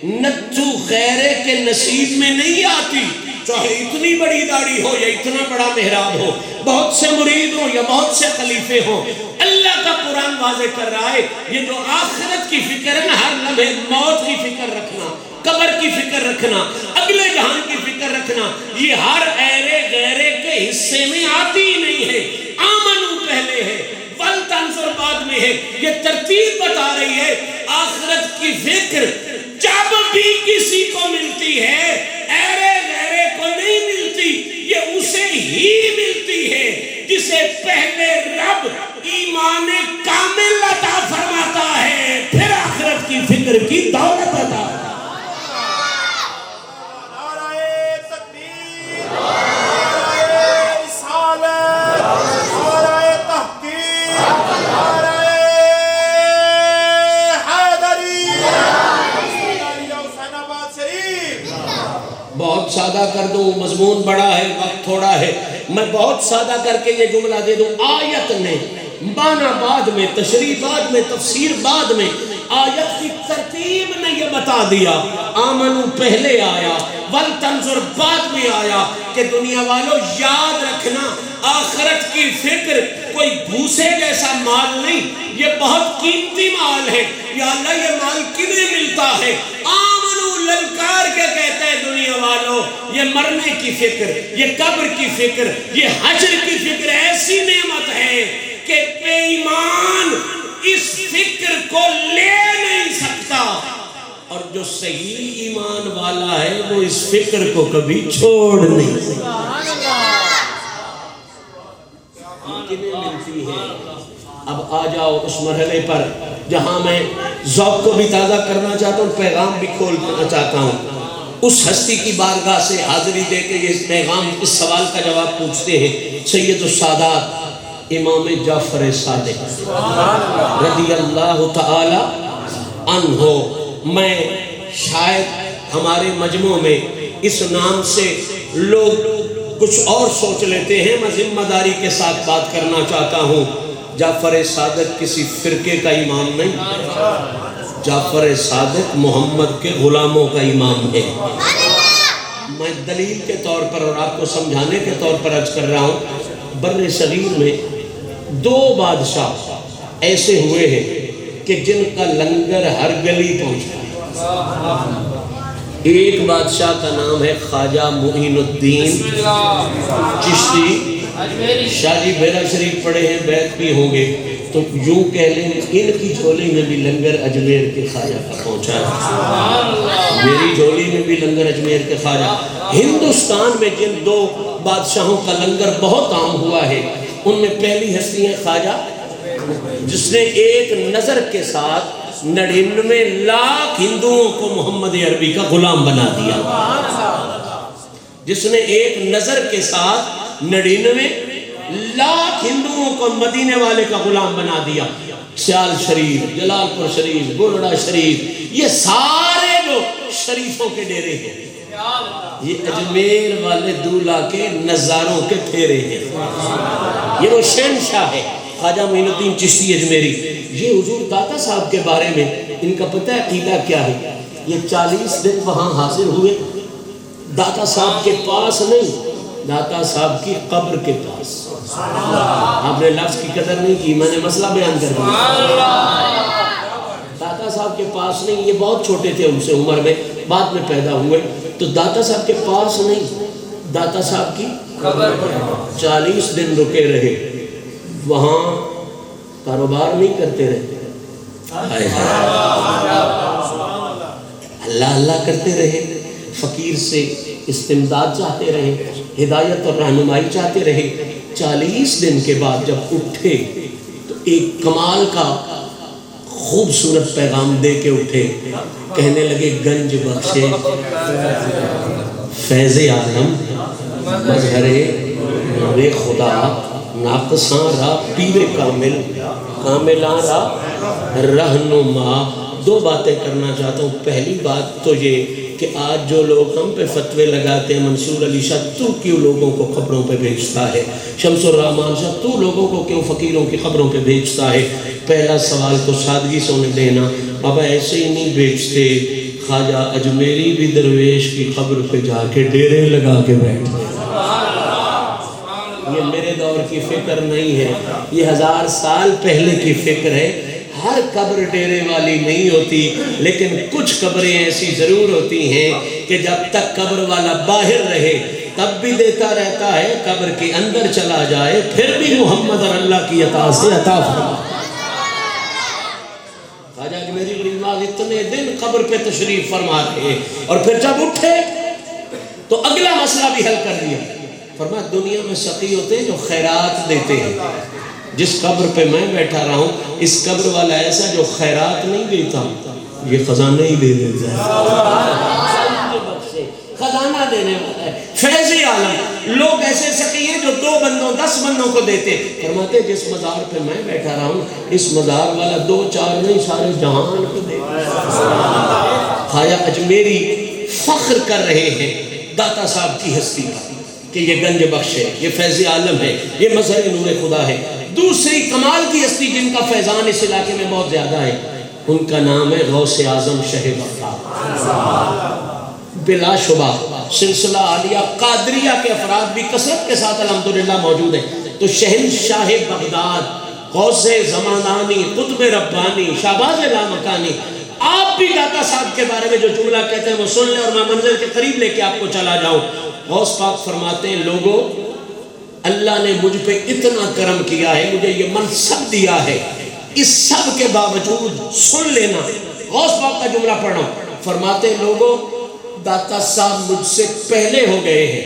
نتو غیرے کے نصیب میں نہیں آتی، چاہے اتنی بڑی داڑھی ہو یا اتنا بڑا محراب ہو، بہت سے مرید ہو یا بہت سے خلیفے ہوں۔ اللہ کا قرآن واضح کر رہا ہے یہ جو آخرت کی فکر ہے نا، ہر لمحے موت کی فکر رکھنا، قبر کی فکر رکھنا، اگلے جہان کی فکر رکھنا، یہ ہر ایرے غیرے کے حصے میں آتی ہی نہیں ہے۔ آمنو پہلے ہے، ولتنظر بعد میں ہے۔ یہ ترتیب بتا رہی ہے آخرت کی فکر جب بھی کسی کو ملتی ہے ایرے غیرے کو نہیں ملتی، یہ اسے ہی ملتی ہے جسے پہلے رب ایمان کامل عطا فرماتا ہے، پھر آخرت کی فکر کی دولت عطا۔ بہت سادہ کر دوں، مضمون بڑا ہے، وقت تھوڑا ہے، میں بہت سادہ کر کے یہ جملہ دے دوں۔ آیت نے معنی بعد میں، تشریح بعد میں، تفسیر بعد میں، آیت کی ترتیب نے یہ بتا دیا۔ آمنو پہلے آیا، ولتنظر بعد میں آیا کہ دنیا والوں یاد رکھنا آخرت کی فکر کوئی بھوسے جیسا مال نہیں، یہ بہت قیمتی مال ہے۔ یا اللہ یہ مال کنہیں ملتا ہے؟ آمنو للکار کے کہتا ہے دنیا والوں، یہ مرنے کی فکر، یہ قبر کی فکر، یہ حشر کی فکر ایسی نعمت ہے کہ بے ایمان اس فکر کو لے نہیں سکتا، اور جو صحیح ایمان والا ہے وہ اس فکر کو کبھی چھوڑ نہیں سکتا۔ کنہیں ملتی ہے؟ اب آ جاؤ اس مرحلے پر جہاں میں ذوق کو بھی تازہ کرنا چاہتا ہوں، پیغام بھی کھولنا چاہتا ہوں۔ اس ہستی کی بارگاہ سے حاضری دے کے یہ پیغام، اس سوال کا جواب پوچھتے ہیں سید السادات امام جعفر صادق رضی اللہ تعالی عنہ۔ میں شاید ہمارے مجموع میں اس نام سے لوگ کچھ اور سوچ لیتے ہیں، میں ذمہ داری کے ساتھ بات کرنا چاہتا ہوں۔ جعفر صادق کسی فرقے کا امام نہیں، جعفر صادق محمد کے غلاموں کا امام ہے۔ میں دلیل کے طور پر اور آپ کو سمجھانے کے طور پر عرض کر رہا ہوں، بر صغیر میں 2 بادشاہ ایسے ہوئے ہیں کہ جن کا لنگر ہر گلی پہنچا۔ ایک بادشاہ کا نام ہے خواجہ معین الدین چشتی، شاہ جی بیرا شریف پڑھے ہیں، بیت بھی ہوں گے، تو یوں کہہ لیں ان کی جھولی میں بھی لنگر اجمیر کے خواجہ کا پہنچا ہے، میری جھولی میں بھی لنگر اجمیر کے خواجہ۔ ہندوستان میں جن 2 بادشاہوں کا لنگر بہت عام ہوا ہے، ان میں پہلی ہستی ہے خواجہ جس نے ایک نظر کے ساتھ 99 لاکھ ہندوؤں کو محمد عربی کا غلام بنا دیا، جس نے ایک نظر کے ساتھ 99 لاکھ ہندوؤں کو مدینے والے کا غلام بنا دیا۔ سیال شریف، جلال پور شریف، گولڑا شریف، یہ سارے لوگ شریفوں کے ڈیرے ہیں۔ یہ اجمیر والے دولہ کے نظاروں کے پھیرے ہیں۔ یہ وہ شہنشاہ ہے خواجہ معین الدین چشتی اجمیری۔ یہ حضور داتا صاحب کے بارے میں ان کا پتہ ہے عقیدہ کیا ہے؟ یہ 40 دن وہاں حاضر ہوئے، داتا صاحب کے پاس نہیں، داتا صاحب کی قبر کے پاس. آپ نے لفظ کی قدر نہیں کی، میں نے مسئلہ بیان کر دیا. داتا صاحب کے پاس نہیں، یہ بہت چھوٹے تھے ان سے عمر میں، بعد میں پیدا ہوئے، تو داتا صاحب کے پاس نہیں، داتا صاحب کی قبر 40 دن رکے رہے وہاں، کاروبار نہیں کرتے رہے، اللہ اللہ کرتے رہے، فقیر سے استمداد چاہتے رہے، ہدایت اور رہنمائی چاہتے رہے. 40 دن کے بعد جب اٹھے تو ایک کمال کا خوبصورت پیغام دے کے اٹھے. کہنے لگے گنج بخشے فیض عالم مظہر نور خدا، ناقصاں را پیر کامل کاملاں را رہنما. 2 باتیں کرنا چاہتا ہوں. پہلی بات تو یہ کہ آج جو لوگ ہم پہ فتوے لگاتے ہیں، منصور علی شاہ تو کیوں لوگوں کو قبروں پہ بھیجتا ہے، شمس الرحمان شاہ تو لوگوں کو کیوں فقیروں کی قبروں پہ بھیجتا ہے. پہلا سوال تو سادگی سے انہیں دینا، بابا ایسے ہی نہیں بھیجتے. خواجہ اجمیری بھی درویش کی قبر پہ جا کے ڈیرے لگا کے بیٹھے. یہ میرے دور کی فکر نہیں ہے، یہ 1000 سال پہلے کی فکر ہے. ہر قبر ڈیرے والی نہیں ہوتی، لیکن کچھ قبریں ایسی ضرور ہوتی ہیں کہ جب تک قبر والا باہر رہے تب بھی دیتا رہتا ہے، قبر کے اندر چلا جائے پھر بھی محمد اور اللہ کی عطا سے عطا فرما. خواجہ اجمیری بن نواز اتنے دن قبر پہ تشریف فرما رہے اور پھر جب اٹھے تو اگلا مسئلہ بھی حل کر دیا. فرمایا دنیا میں سخی ہوتے ہیں جو خیرات دیتے ہیں، جس قبر پہ میں بیٹھا رہا ہوں اس قبر والا ایسا جو خیرات نہیں دیتا، یہ خزانہ ہی دے دیتا ہے، خزانہ دینے والا ہے، فیض عالم. لوگ ایسے سخی ہیں جو 2 بندوں 10 بندوں کو دیتے. فرماتے جس مزار پہ میں بیٹھا رہا ہوں اس مزار والا 2 4 نہیں سارے جہان کو دے. خواجہ اجمیری فخر کر رہے ہیں داتا صاحب کی ہستی کا کہ یہ گنج بخش ہے، یہ فیض عالم ہے، یہ مظہر نور خدا ہے. دوسری کمال کی ہستی جن کا فیضان اس علاقے میں بہت زیادہ ہے، ان کا نام ہے غوث اعظم شہ بغداد. بلا شبہ سلسلہ عالیہ قادریہ کے افراد بھی کثرت کے ساتھ الحمدللہ موجود ہیں. تو شہنشاہ بغداد، غوث زمانانی، قطب ربانی، شہباز لامکانی. آپ بھی داتا صاحب کے بارے میں جو جملہ کہتے ہیں وہ سن لیں اور میں منزل کے قریب لے کے آپ کو چلا جاؤں. غوث پاک فرماتے ہیں لوگوں اللہ نے مجھ پہ اتنا کرم کیا ہے، مجھے یہ منصب دیا ہے، اس سب کے باوجود سن لینا. غوث پاک کا جملہ پڑھنا. فرماتے ہیں لوگوں داتا صاحب مجھ سے پہلے ہو گئے ہیں،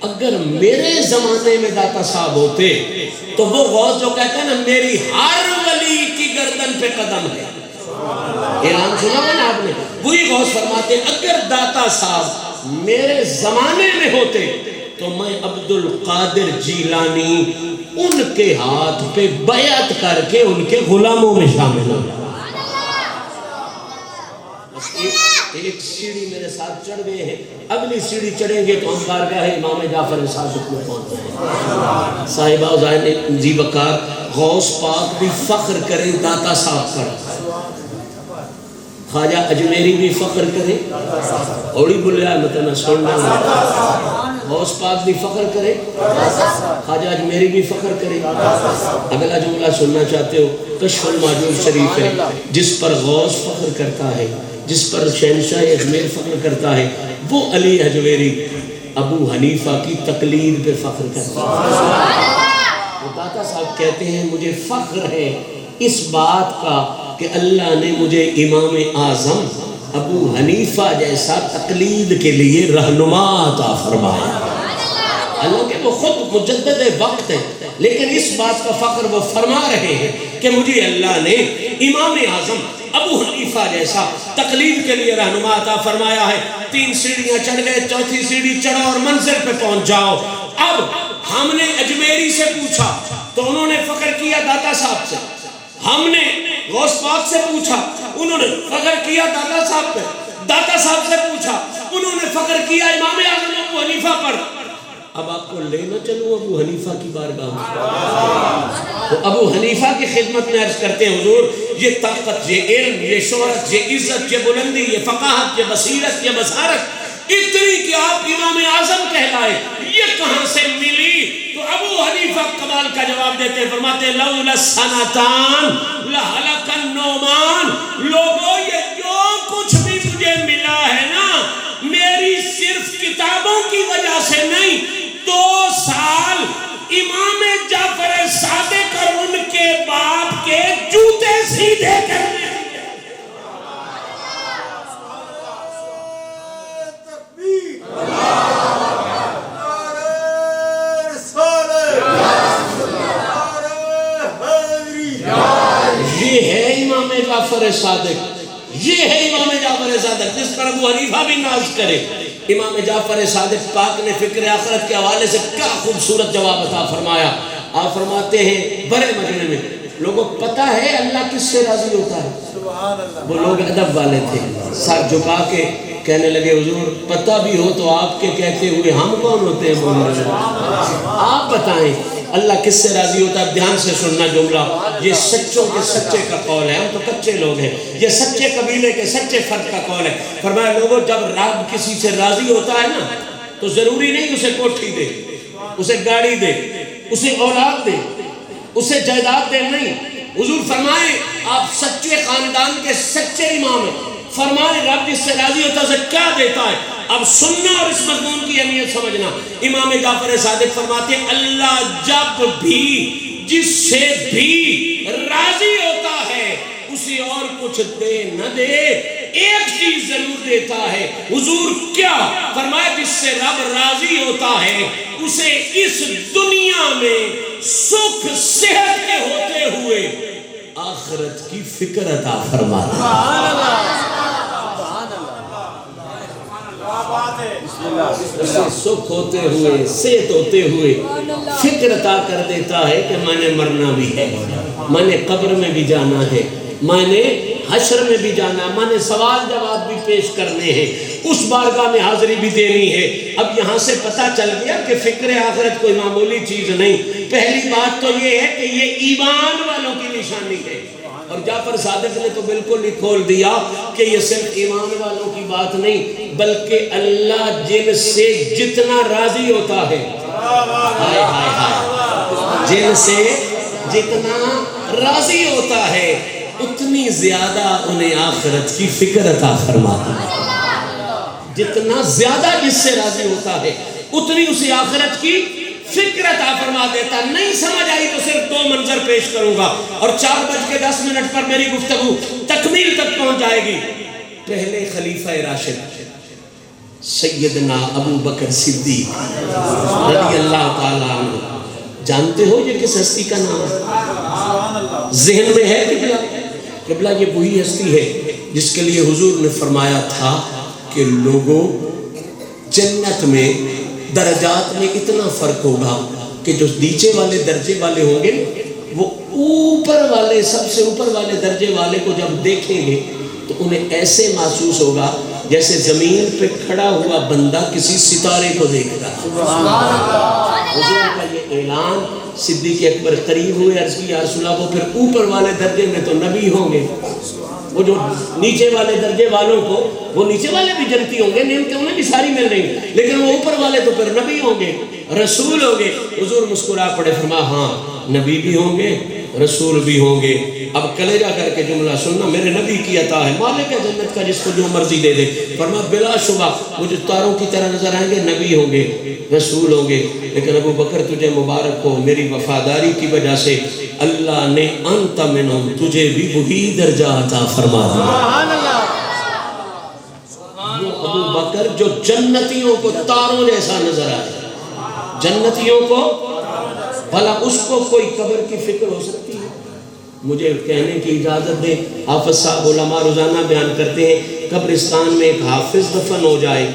اگر میرے زمانے میں داتا صاحب ہوتے تو وہ غوث جو کہتے ہیں نا میری ہر ولی کی گردن پہ قدم ہے، اعلان سنا ہے نا آپ نے، وہی غوث فرماتے ہیں اگر داتا صاحب میرے زمانے میں ہوتے تو میں عبد القادر جیلانی ان کے ہاتھ پہ بیعت کر کے ان کے غلاموں میں شامل ہو. ایک سیڑھی میرے ساتھ چڑھ گئے ہیں، اگلی سیڑھی چڑھیں گے تو ہم بارگاہ امام جعفر صادق میں پہنچ جائیں. صاحبہ زین زی وقار غوث پاک بھی فخر کریں داتا صاحب پر، خواجہ اجمیری بھی فخر کریں، اوڑی بلیا مطلب میں سننا غوث پاک بھی فخر کرے، خواجہ اجمیری بھی فخر کرے. اگلا جملہ سننا چاہتے ہو کشف المعجوب شریف ہے، جس پر غوث فخر کرتا ہے، جس پر شہنشاہ اجمیر فخر کرتا ہے، وہ علی اجمیری ابو حنیفہ کی تقلید پہ فخر کرتا ہے. وہ داتا صاحب کہتے ہیں مجھے فخر ہے اس بات کا کہ اللہ نے مجھے امام اعظم ابو حنیفہ جیسا تقلید کے لیے رہنما عطا فرمایا. حالانکہ وہ خود مجدد وقت ہے، لیکن اس بات کا فخر وہ فرما رہے ہیں کہ مجھے اللہ نے امام اعظم ابو حنیفہ جیسا تقلید کے لیے رہنما عطا فرمایا ہے. 3 سیڑھیاں چڑھ گئے، 4تھی سیڑھی چڑھو اور منزل پہ پہنچ جاؤ. اب ہم نے اجمیری سے پوچھا تو انہوں نے فخر کیا داتا صاحب سے، ہم نے غوث پاک سے پوچھا انہوں نے فخر کیا داتا صاحب پہ، داتا صاحب سے پوچھا انہوں نے فخر کیا امام اعظم ابو حنیفہ پر. اب آپ کو لینا چلوں ابو حنیفہ کی بارگاہ میں، تو ابو حنیفہ کی خدمت میں عرض کرتے ہیں حضور یہ طاقت، یہ علم، یہ شہرت، یہ عزت، یہ بلندی، یہ فقاہت، یہ بصیرت، یہ بصارت اتنی کہ آپ امام اعظم کہلائے، یہ کہاں سے ملی؟ تو ابو حنیفہ کمال کا جواب دیتے ہیں، فرماتے ہیں لولا السنتان لہلک النعمان، لوگوں یہ جو کچھ بھی مجھے ملا ہے نا، میری صرف کتابوں کی وجہ سے نہیں، 2 سال امام جعفر صادق اور ان کے باپ کے جوتے سیدھے کرنے۔ یہ ہے امام جعفر صادق، یہ ہے امام جعفر صادق جس پر ابو حنیفہ بھی ناز کرے۔ امام جعفر صادق پاک نے فکر آخرت کے حوالے سے کیا خوبصورت جواب عطا فرمایا۔ آپ فرماتے ہیں بڑے مجمع میں، لوگوں پتہ ہے اللہ کس سے راضی ہوتا ہے؟ وہ لوگ ادب والے تھے، سر جھکا کے کہنے لگے حضور پتہ بھی ہو تو آپ کے کہتے ہوئے ہم کون ہوتے ہیں بولنے والے؟ آپ بتائیں اللہ کس سے راضی ہوتا ہے؟ دھیان سے سننا جملہ، یہ سچوں کے سچے کا قول ہے، ہم تو کچے لوگ ہیں، یہ سچے قبیلے کے سچے فرد کا قول ہے۔ فرمایا لوگوں جب رب کسی سے راضی ہوتا ہے نا تو ضروری نہیں اسے کوٹھی دے، اسے گاڑی دے، اسے اولاد دے، اسے جائیداد دے، نہیں۔ حضور فرمائے آپ سچے خاندان کے سچے امام ہیں، فرمائے رب جس سے راضی ہوتا ہے اسے کیا دیتا ہے؟ اب سننا اور اس مضمون کی اہمیت سمجھنا۔ امام جعفر صادق فرماتے ہیں اللہ جب بھی جس سے بھی راضی ہوتا ہے اسے اور کچھ دے نہ دے ایک چیز ضرور دیتا ہے۔ حضور کیا؟ فرمایا جس سے رب راضی ہوتا ہے اسے اس دنیا میں سکھ صحت کے ہوتے ہوئے آخرت کی فکر عطا فرماتا ہے۔ اسے سکھ ہوتے ہوئے، صحت ہوتے ہوئے فکر عطا کر دیتا ہے کہ میں نے مرنا بھی ہے، میں نے قبر میں بھی جانا ہے، میں نے حشر میں بھی جانا ہے، میں نے سوال جواب بھی پیش کرنے ہیں، اس بارگاہ میں حاضری بھی دینی ہے۔ اب یہاں سے پتہ چل گیا کہ فکر آخرت کوئی معمولی چیز نہیں۔ پہلی بات تو یہ ہے کہ یہ ایمان والوں کی نشانی ہے، اور جعفر صادق نے تو بالکل ہی کھول دیا کہ یہ صرف ایمان والوں کی بات نہیں بلکہ اللہ جن سے جتنا راضی ہوتا ہے، ہائے ہائے ہائے، جن سے جتنا راضی ہوتا ہے اتنی زیادہ انہیں آخرت کی فکر عطا فرماتا ہے۔ جتنا زیادہ جس سے راضی ہوتا ہے اتنی اسے آخرت کی فکر عطا فرما دیتا۔ نہیں سمجھ آئی تو صرف 2 منظر پیش کروں گا اور 4:10 پر میری گفتگو تکمیل تک پہنچ جائے گی۔ پہلے خلیفہ راشد سیدنا ابو بکر صدیق رضی اللہ تعالیٰ عنہ، جانتے ہو یہ کس ہستی کا نام ہے؟ ذہن میں ہے قبلہ؟ قبلہ یہ وہی ہستی ہے جس کے لیے حضور نے فرمایا تھا کہ لوگوں جنت میں درجات میں اتنا فرق ہوگا کہ جو نیچے والے درجے والے ہوں گے وہ اوپر والے سب سے اوپر والے درجے والے کو جب دیکھیں گے تو انہیں ایسے محسوس ہوگا جیسے زمین پہ کھڑا ہوا بندہ کسی ستارے کو دیکھ رہا۔ حضور کا یہ اعلان، صدیق اکبر قریب ہوئے، عرض کی یا رسول اللہ، وہ پھر اوپر والے درجے میں تو نبی ہوں گے، وہ جو نیچے والے درجے والوں کو، وہ نیچے والے بھی جنتی ہوں گے، نعمتیں انہیں بھی ساری مل رہی ہیں، لیکن وہ اوپر والے تو پھر نبی ہوں گے، رسول ہوں گے۔ حضور مسکرا پڑے، فرمایا ہاں نبی بھی ہوں گے، رسول بھی ہوں گے۔ اب کلیجہ کر کے جملہ سننا، میرے نبی کی عطا ہے، مالک ہے جنت کا جس کو جو مرضی دے دے۔ فرمایا بلا شبہ وہ جو تاروں کی طرح نظر آئیں گے نبی ہوں گے، رسول ہوں گے، لیکن ابو بکر تجھے مبارک ہو، میری وفاداری کی وجہ سے اللہ نے انت منہم، تجھے بھی وہی درجہ عطا فرما دیا۔ وہ ابو بکر جو جنتیوں کو تاروں جیسا نظر آئے، جنتیوں کو، بھلا اس کو کوئی قبر کی فکر ہو سکتی ہے؟ مجھے کہنے کی اجازت دیں، حافظ صاحب علماء روزانہ بیان کرتے ہیں قبرستان میں ایک حافظ دفن ہو جائے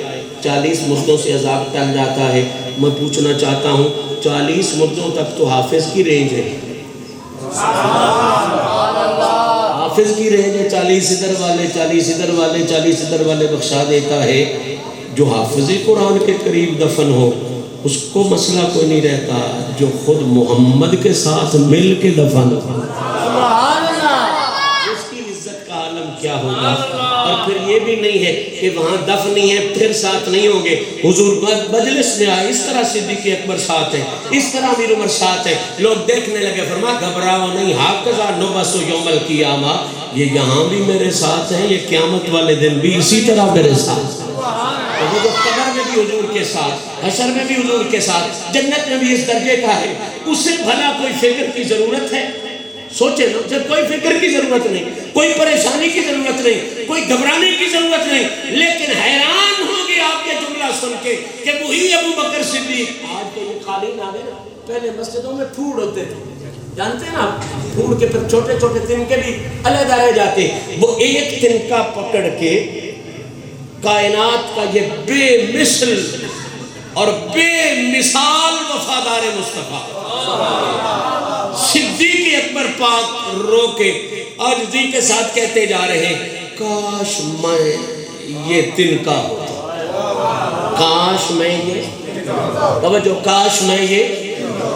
40 مردوں سے عذاب ٹل جاتا ہے۔ میں پوچھنا چاہتا ہوں 40 مردوں تک تو حافظ کی رینج ہے، حافظ کی رینج ہے، 40 ادھر والے 40 ادھر والے 40 ادھر والے بخشا دیتا ہے۔ جو حافظ قرآن کے قریب دفن ہو اس کو مسئلہ کوئی نہیں رہتا، جو خود محمد کے ساتھ مل کے دفن ہو اس کی عزت کا عالم کیا ہوگا۔ اور پھر یہ بھی نہیں نہیں ہے کہ وہاں دفنی ہے پھر ساتھ نہیں ہوں گے. حضور مجلس میں آئے, اس طرح صدیق اکبر ساتھ ہیں, اس طرح امیر عمر ساتھ ہیں. لوگ دیکھنے لگے, فرمایا گھبراؤ نہیں, ہاکذا نبعث یوم القیامہ, یہ یہاں بھی میرے ساتھ ہیں, یہ قیامت والے دن بھی اسی طرح میرے ساتھ. تو وہ قبر میں بھی حضور کے ساتھ, حشر میں بھی حضور کے ساتھ, جنت میں بھی اس درجے کا ہے. اسے بھلا کوئی فکر کی ضرورت ہے؟ سوچے نا, جب کوئی فکر کی ضرورت نہیں, کوئی پریشانی کی ضرورت نہیں, کوئی گھبرانے کی ضرورت نہیں. لیکن حیران ہوں گے آپ یہ جملہ سن کے کہ وہی ابو بکر صدیق. آج تو یہ قالین آ گئے نا, پہلے مسجدوں میں پھوڑ ہوتے تھے, جانتے ہیں نا, پھوڑ کے پھر چھوٹے چھوٹے تنکے بھی علیحدہ رہ جاتے. وہ ایک تنکا پکڑ کے کائنات کا یہ بے مثل اور بے مثال وفادار مصطفیٰ صدیق اکبر پاک رو کے عاجزی کے ساتھ کہتے جا رہے ہیں, کاش میں یہ تنکا ہوتا, کاش میں یہ, توجہ, کاش میں یہ.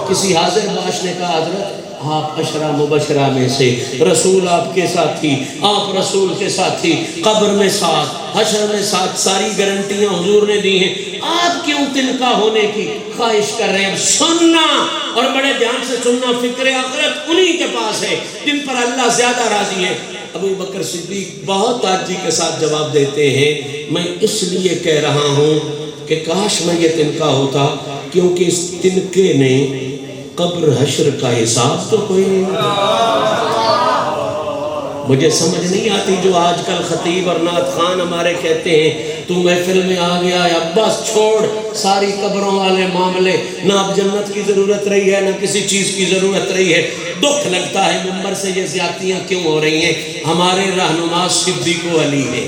کسی حاضر باش نے کہا, حضرت آپ عشرہ مبشرہ میں سے, رسول آپ کے ساتھ تھی, آپ رسول کے ساتھ تھی, قبر میں ساتھ, حشر میں ساتھ, ساری گارنٹیاں حضور نے دی ہیں, آپ کیوں تنکا ہونے کی خواہش کر رہے ہیں؟ سننا, اور بڑے دھیان سے سننا, فکر آخرت انہی کے پاس ہے جن پر اللہ زیادہ راضی ہے. ابو بکر صدیق بہت عاجزی کے ساتھ جواب دیتے ہیں, میں اس لیے کہہ رہا ہوں کہ کاش میں یہ تنکا ہوتا, کیونکہ اس تنکے نے قبر حشر کا حساب تو کوئی نہیں. مجھے سمجھ نہیں آتی جو آج کل خطیب اور نعت خان ہمارے کہتے ہیں تو محفل میں آ گیا ہے, اب بس چھوڑ ساری قبروں والے معاملے, نہ اب جنت کی ضرورت رہی ہے نہ کسی چیز کی ضرورت رہی ہے. دکھ لگتا ہے منبر سے یہ زیادتیاں کیوں ہو رہی ہیں. ہمارے رہنما صدیق و علی ہے.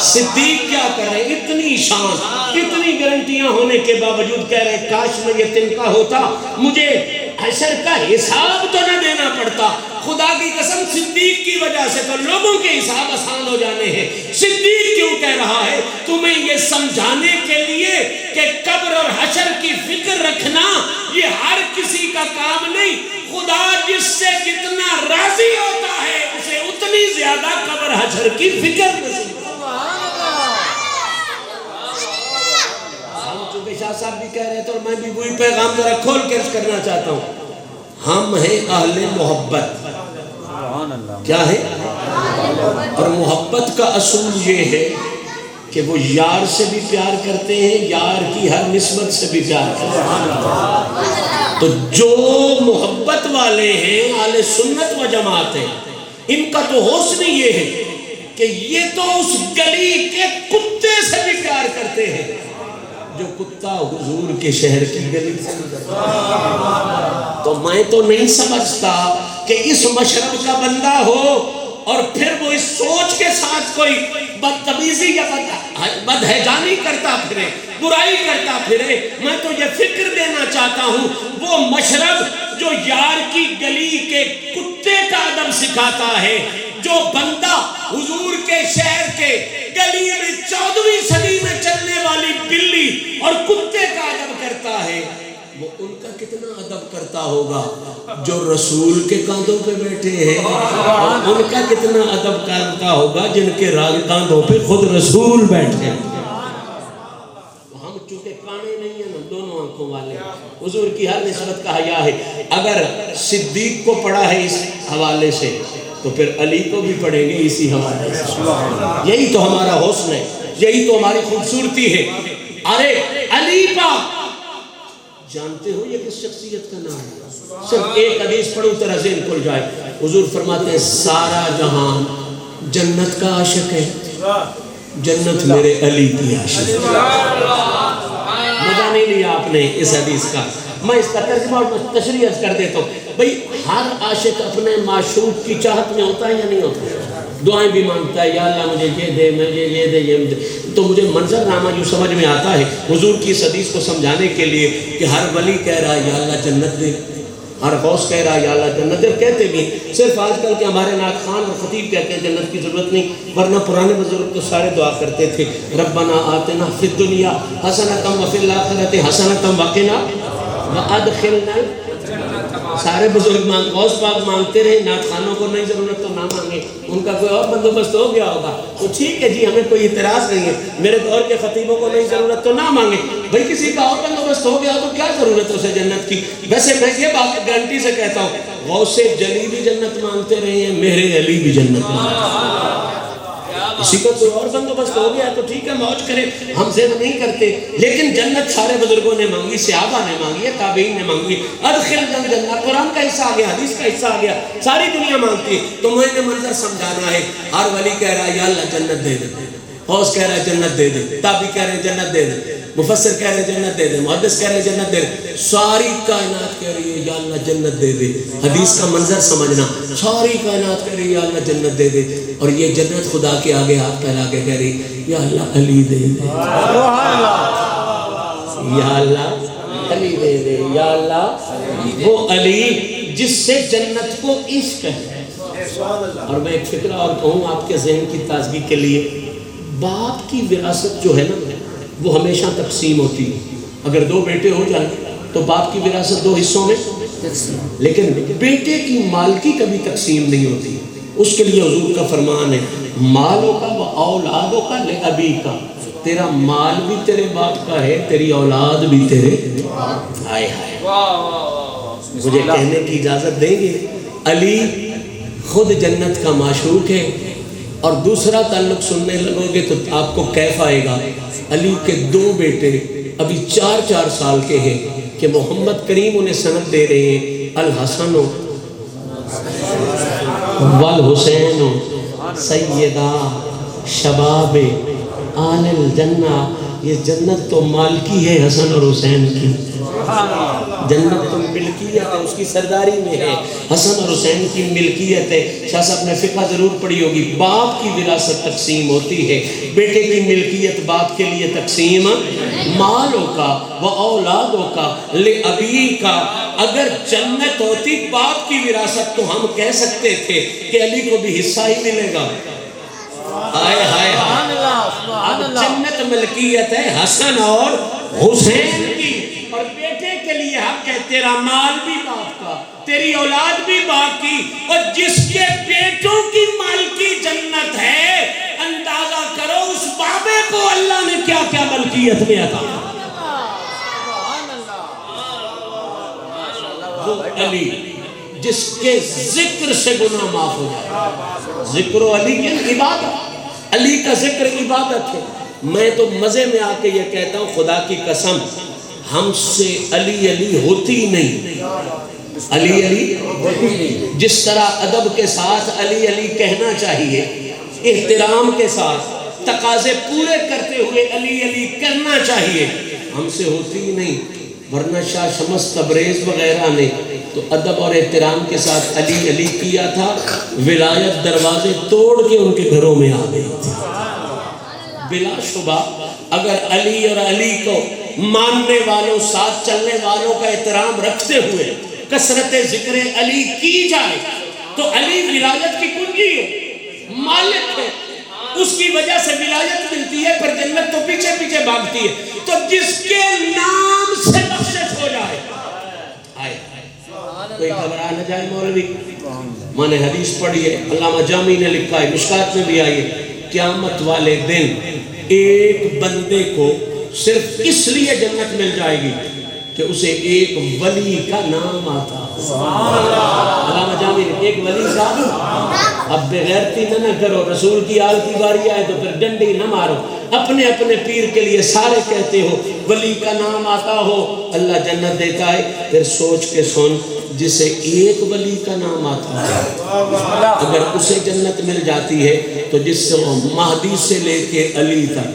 صدیق کیا کر رہے ہیں, اتنی شان, اتنی گارنٹیاں ہونے کے باوجود کہہ رہے ہیں کاش میں یہ تنکا ہوتا, مجھے حشر کا حساب تو نہ دینا پڑتا. خدا کی قسم صدیق کی وجہ سے تو لوگوں کے حساب آسان ہو جانے ہیں. صدیق کیوں کہہ رہا ہے؟ تمہیں یہ سمجھانے کے لیے کہ قبر اور حشر کی فکر رکھنا یہ ہر کسی کا کام نہیں. خدا جس سے جتنا راضی ہوتا ہے اسے اتنی زیادہ قبر حشر کی فکر نہیں. چونکہ شاہ صاحب بھی کہہ رہے تھے اور میں بھی وہی پیغام ذرا کھول کے کرنا چاہتا ہوں. ہم ہیں اہل محبت. کیا ہے؟ اور محبت کا اصول یہ ہے کہ وہ یار سے بھی پیار کرتے ہیں, یار کی ہر نسبت سے بھی پیار کرتے ہیں. تو جو محبت والے ہیں اہل سنت و جماعت ہیں, ان کا تو حسن یہ ہے کہ یہ تو اس گلی کے کتے سے بھی پیار کرتے ہیں جو کتا حضور کے شہر کی گلی سے. تو میں تو نہیں سمجھتا کہ اس مشرب کا بندہ ہو اور پھر وہ اس سوچ کے ساتھ کوئی بدتمیزی یا بدہجانی کرتا پھرے, برائی کرتا پھرے. میں تو یہ فکر دینا چاہتا ہوں وہ مشرب جو یار کی گلی کے کتے کا ادب سکھاتا ہے, جو بندہ حضور کے شہر کے گلی میں 14ویں صدی میں چلنے والی بلی اور کتے کا ادب کرتا ہے, وہ ان کا کتنا ادب کرتا ہوگا جو رسول کے کاندھوں پہ بیٹھے ہیں, اور ان کا کتنا ادب کرتا ہوگا جن کے کاندھوں پہ خود رسول بیٹھے ہیں. ہم چونکہ کانے نہیں ہیں نا, دونوں آنکھوں والے, حضور کی ہر نسبت کا حیا ہے. اگر صدیق کو پڑھا ہے اس حوالے سے تو پھر علی کو بھی پڑھیں گے اسی حوالے سے. یہی تو ہمارا حسن ہے, یہی تو ہماری خوبصورتی ہے. ارے علی پاک جانتے ہو یہ کس شخصیت کا نام ہے؟ صرف ایک حدیث پڑھوں تیرا ذہن کھل جائے. حضور فرماتے ہیں سارا جہان جنت کا عاشق ہے, جنت میرے علی کی عاشق ہے. مزہ نہیں لیا آپ نے اس حدیث کا. میں اس کا ترجمہ اور تشریح کر دیتا ہوں. بھئی ہر عاشق اپنے معشوق کی چاہت میں ہوتا ہے یا نہیں ہوتا؟ دعائیں بھی مانگتا ہے, یا اللہ مجھے یہ دے, مجھے یہ دے, یہ دے. تو مجھے منظر نامہ یوں سمجھ میں آتا ہے حضور کی اس حدیث کو سمجھانے کے لیے کہ ہر ولی کہہ رہا ہے یا اللہ جنت دے, ہر غوث کہہ رہا ہے یا اللہ جنت دے. کہتے بھی صرف آج کل کے ہمارے نعت خان اور خطیب کہتے ہیں جنت کی ضرورت نہیں, ورنہ پرانے بزرگ تو سارے دعا کرتے تھے ربنا آتنا فی الدنیا حسنۃ وفی الآخرۃ حسنۃ وقنا وادخلنا سارے بزرگ غوث پاک مانگتے رہے، نعت خانوں کو نہیں ضرورت تو نہ مانگے، ان کا کوئی اور بندوبست ہو گیا ہوگا تو ٹھیک ہے جی، ہمیں کوئی اعتراض نہیں ہے، میرے دور کے خطیبوں کو نہیں ضرورت تو نہ مانگے، بھئی کسی کا اور بندوبست ہو گیا تو کیا ضرورت ہے اسے جنت کی۔ ویسے میں یہ بات گارنٹی سے کہتا ہوں، غوث جلی بھی جنت مانگتے رہے ہیں، میرے علی بھی جنت مانگتے ہیں۔ کسی کو کوئی اور بندوبست ہو گیا تو ٹھیک ہے، موج کرے، ہم ضد نہیں کرتے، لیکن جنت سارے بزرگوں نے مانگی، صحابہ نے مانگی ہے، تابعین نے مانگی، ادخلنا الجنہ، قرآن کا حصہ آ گیا، حدیث کا حصہ آ گیا، ساری دنیا مانگتی ہے۔ تو میں نے منظر سمجھانا ہے، ہر ولی کہہ رہا ہے یا اللہ جنت دے دے، غوث کہہ رہا ہے جنت دے دے، تابعی کہہ رہے ہیں جنت دے دے، مفسر کہہ رہے ہیں جنت دے دے، محدث کہہ رہے ہیں جنت دے دے، ساری کائنات کہہ رہی ہے یا اللہ جنت دے دے۔ حدیث کا منظر سمجھنا، ساری کائنات کہہ رہی ہے یا اللہ جنت دے دے، اور یہ جنت خدا کے آگے ہاتھ پھیلا کے کہہ رہی ہے یا اللہ علی دے دے، یا اللہ علی دے دے، یا اللہ وہ علی جس سے جنت کو عشق ہے۔ اور میں ایک فکرہ اور کہوں آپ کے ذہن کی تازگی کے لیے، باپ کی وراثت جو ہے نا وہ ہمیشہ تقسیم ہوتی ہے۔ اگر دو بیٹے ہو جائیں تو باپ کی وراثت دو حصوں میں، لیکن بیٹے کی مالکی کبھی تقسیم نہیں ہوتی۔ اس کے لیے حضور کا فرمان ہے، مالوں کا و اولادوں کا لأبی کا، تیرا مال بھی تیرے باپ کا ہے، تیری اولاد بھی تیرے۔ ہائے ہائے، مجھے کہنے کی اجازت دیں گے، علی خود جنت کا معشوق ہے، اور دوسرا تعلق سننے لگو گے تو آپ کو کیف آئے گا۔ علی کے دو بیٹے ابھی 4 سال کے ہیں کہ محمد کریم انہیں سند دے رہے ہیں، الحسن والحسین سیدہ شباب آل الجنہ، یہ جنت تو مالکی ہے حسن اور حسین کی، جنت تو ملکیت ہے، اس کی سرداری میں ہے، حسن اور حسین کی ملکیت ہے۔ شاہ صاحب نے فقہ ضرور پڑھی ہوگی، باپ کی وراثت تقسیم ہوتی ہے، بیٹے کی ملکیت باپ کے لیے تقسیم، مالوں کا و اولادوں کا لأبی کا۔ اگر جنت ہوتی باپ کی وراثت تو ہم کہہ سکتے تھے کہ علی کو بھی حصہ ہی ملے گا۔ آئے ہائے ہائے، اب جنت ملکیت ہے حسن اور حسین کی، اور بیٹے کے لیے حق ہے تیرا مال بھی باپ کا، تیری اولاد بھی باپ کی، اور جس کے بیٹوں کی مالکی جنت ہے، اندازہ کرو اس بابے کو اللہ نے کیا کیا ملکیت میں عطا۔ وہ علی جس کے ذکر سے گناہ معاف ہو جائے، ذکر و علی کی عبادت، علی کا ذکر عبادت ہے۔ میں تو مزے میں آ کے یہ کہتا ہوں، خدا کی قسم ہم سے علی علی ہوتی نہیں، علی علی جس طرح ادب کے ساتھ علی علی کہنا چاہیے، احترام کے ساتھ تقاضے پورے کرتے ہوئے علی علی کرنا چاہیے، ہم سے ہوتی ہی نہیں۔ ورنہ شاہ شمس تبریز وغیرہ نے تو ادب اور احترام کے ساتھ علی علی کیا تھا، ولایت دروازے توڑ کے ان کے گھروں میں آ گئی تھی۔ بلا شبہ اگر علی اور علی کو ماننے والوں، ساتھ چلنے والوں کا احترام رکھتے ہوئے کثرت ذکر علی کی جائے تو علی ولایت کی کنجی ہے، مالک ہے، اس کی وجہ سے ولایت ملتی ہے، پر جنت تو پیچھے پیچھے بھاگتی ہے۔ تو جس کے نام سے بخشش ہو جائے، آئے کوئی گھبرا نہ جائے مولوی۔ میں نے حدیث پڑھی ہے، علامہ جامی نے لکھا ہے، مشکات میں بھی آئی ہے، قیامت والے دن ایک بندے کو صرف اس لیے جنت مل جائے گی کہ اسے ایک ولی کا نام آتا۔ علامہ جامی نے ایک ولی صاحب، اب بغیرتی نہ کرو، رسول کی آل کی باری آئے تو پھر ڈنڈی نہ مارو، اپنے اپنے پیر کے لیے سارے کہتے ہو، ولی کا نام آتا ہو اللہ جنت دیتا ہے۔ پھر سوچ کے سن، جسے ایک ولی کا نام آتا ہے اگر اسے جنت مل جاتی ہے تو جس سے وہ مہدی سے لے کے علی تک،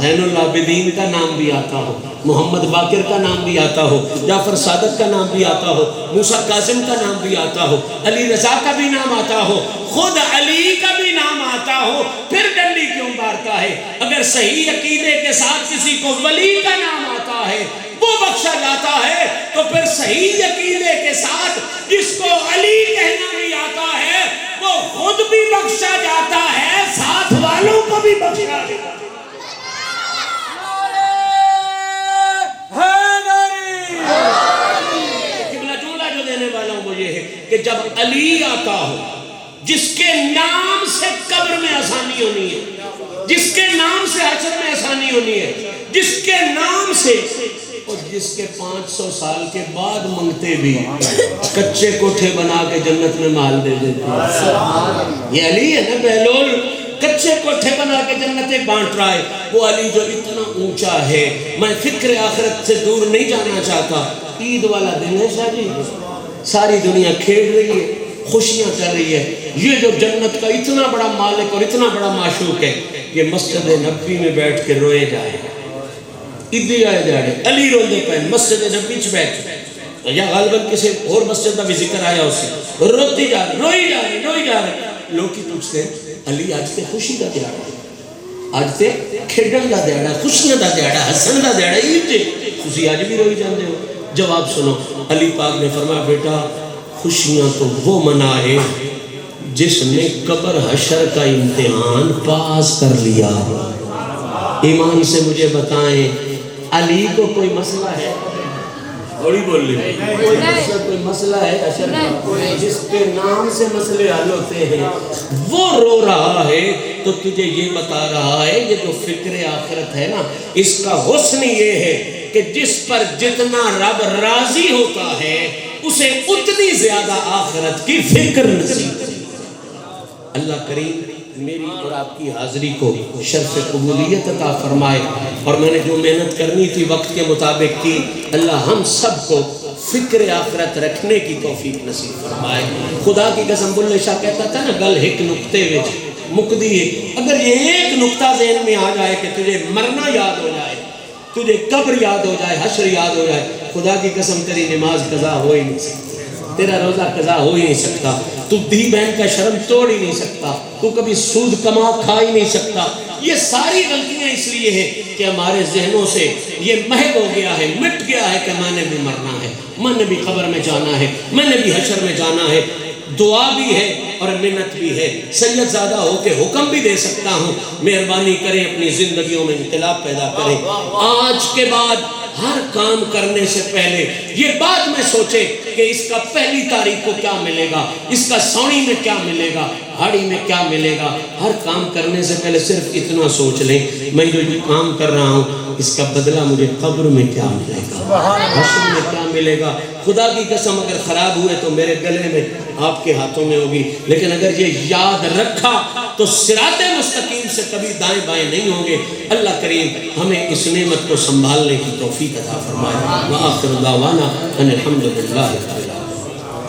زین العابدین کا نام بھی آتا ہو، محمد باقر کا نام بھی آتا ہو، جعفر صادق کا نام بھی آتا ہو، موسیٰ کاظم کا نام بھی آتا ہو، علی رضا کا بھی نام آتا ہو، خود علی کا بھی نام آتا ہو، پھر ڈنڈی کیوں مارتا ہے؟ اگر صحیح عقیدے کے ساتھ کسی کو ولی کا نام آتا ہے، وہ بخشا جاتا ہے، تو پھر صحیح عقیدے کے ساتھ جس کو علی کہنا بھی آتا ہے وہ خود بھی بخشا جاتا ہے، ساتھ والوں کو بھی بخشا جاتا ہے۔ کہ جب علی آتا ہو، جس کے نام سے قبر میں آسانی ہونی ہے، جس کے نام سے حشر میں آسانی ہونی ہے، جس کے نام سے، اور جس کے 500 سال کے بعد منگتے بھی کچے کوٹھے بنا کے جنت میں مال دے دیتے ہیں۔ یہ علی ہے نا بہلول، کچے کوٹھے بنا کے جنتیں بانٹ رہا ہے۔ وہ علی جو اتنا اونچا ہے، میں فکر آخرت سے دور نہیں جانا چاہتا۔ عید والا دن ہے شاہ جی، ساری دنیا کھیل رہی ہے، خوشیاں کر رہی ہے۔ یہ جو جنت کا اتنا بڑا مالک اور اتنا بڑا معشوق ہے، یہ مسجد نبوی میں بیٹھ کے روئے جائے، عیدی آئے جا رہے، علی روندے پہ مسجد نبوی چ بیٹھ، یا غالباً کسی اور مسجد کا بھی ذکر آیا اسے، روتی جا رہے، روئی جا رہے۔ لوگ کی پوچھتے ہیں علی آج تے خوشی دا دیہڑا، آج تے کھیڈن دا دیہڑا، خوشیاں دا دیہڑا، ہسن دا دیہڑا، عید تے تسی آج بھی روئی جاندے ہو؟ جواب سنو، علی پاک نے فرمایا بیٹا خوشیاں تو وہ منائے جس نے قبر حشر کا امتحان پاس کر لیا۔ ایمان سے مجھے بتائیں علی کو کوئی مسئلہ ہے؟ بڑی بول لی کوئی مسئلہ ہے حشر کا؟ جس کے نام سے مسئلے حل ہوتے ہیں وہ رو رہا ہے، تو تجھے یہ بتا رہا ہے یہ جو فکر آخرت ہے نا، اس کا حسن یہ ہے کہ جس پر جتنا رب راضی ہوتا ہے اسے اتنی زیادہ آخرت کی فکر نصیب۔ اللہ کریم میری اور آپ کی حاضری کو شرف قبولیت عطا فرمائے، اور میں نے جو محنت کرنی تھی وقت کے مطابق کی، اللہ ہم سب کو فکر آخرت رکھنے کی توفیق نصیب فرمائے۔ خدا کی قسم بلے شاہ کہتا تھا نا گل ایک نقطے وچ مکدی ہے، اگر یہ ایک نقطہ ذہن میں آ جائے کہ تجھے مرنا یاد ہو جائے، تجھے قبر یاد ہو جائے، حشر یاد ہو جائے، خدا کی قسم تیری نماز قضا ہو ہی نہیں سکتی، تیرا روزہ قضا ہو ہی نہیں سکتا، تو دھی بہن کا شرم توڑ ہی نہیں سکتا، تو کبھی سود کما کھا ہی نہیں سکتا۔ یہ ساری غلطیاں اس لیے ہیں کہ ہمارے ذہنوں سے یہ محو ہو گیا ہے، مٹ گیا ہے کہ میں نے بھی مرنا ہے، میں نے بھی قبر میں جانا ہے، میں نے بھی حشر میں جانا ہے۔ دعا بھی ہے اور منت بھی ہے، سید زادہ ہو کے حکم بھی دے سکتا ہوں، مہربانی کریں اپنی زندگیوں میں انقلاب پیدا کریں۔ آج کے بعد ہر کام کرنے سے پہلے یہ بات میں سوچے کہ اس کا پہلی تاریخ کو کیا ملے گا، اس کا سوڑی میں کیا ملے گا، ہاڑی میں کیا ملے گا۔ ہر کام کرنے سے پہلے صرف اتنا سوچ لیں میں جو یہ کام کر رہا ہوں اس کا بدلہ مجھے قبر میں کیا ملے گا، حشر میں کیا ملے گا۔ خدا کی قسم اگر خراب ہوئے تو میرے گلے میں آپ کے ہاتھوں میں ہوگی، لیکن اگر یہ یاد رکھا تو صراط مستقیم سے کبھی دائیں بائیں نہیں ہوں گے۔ اللہ کریم ہمیں اس نعمت کو سنبھالنے کی توفیق عطا فرمائے۔ وآخر دعوانا ان الحمدللہ۔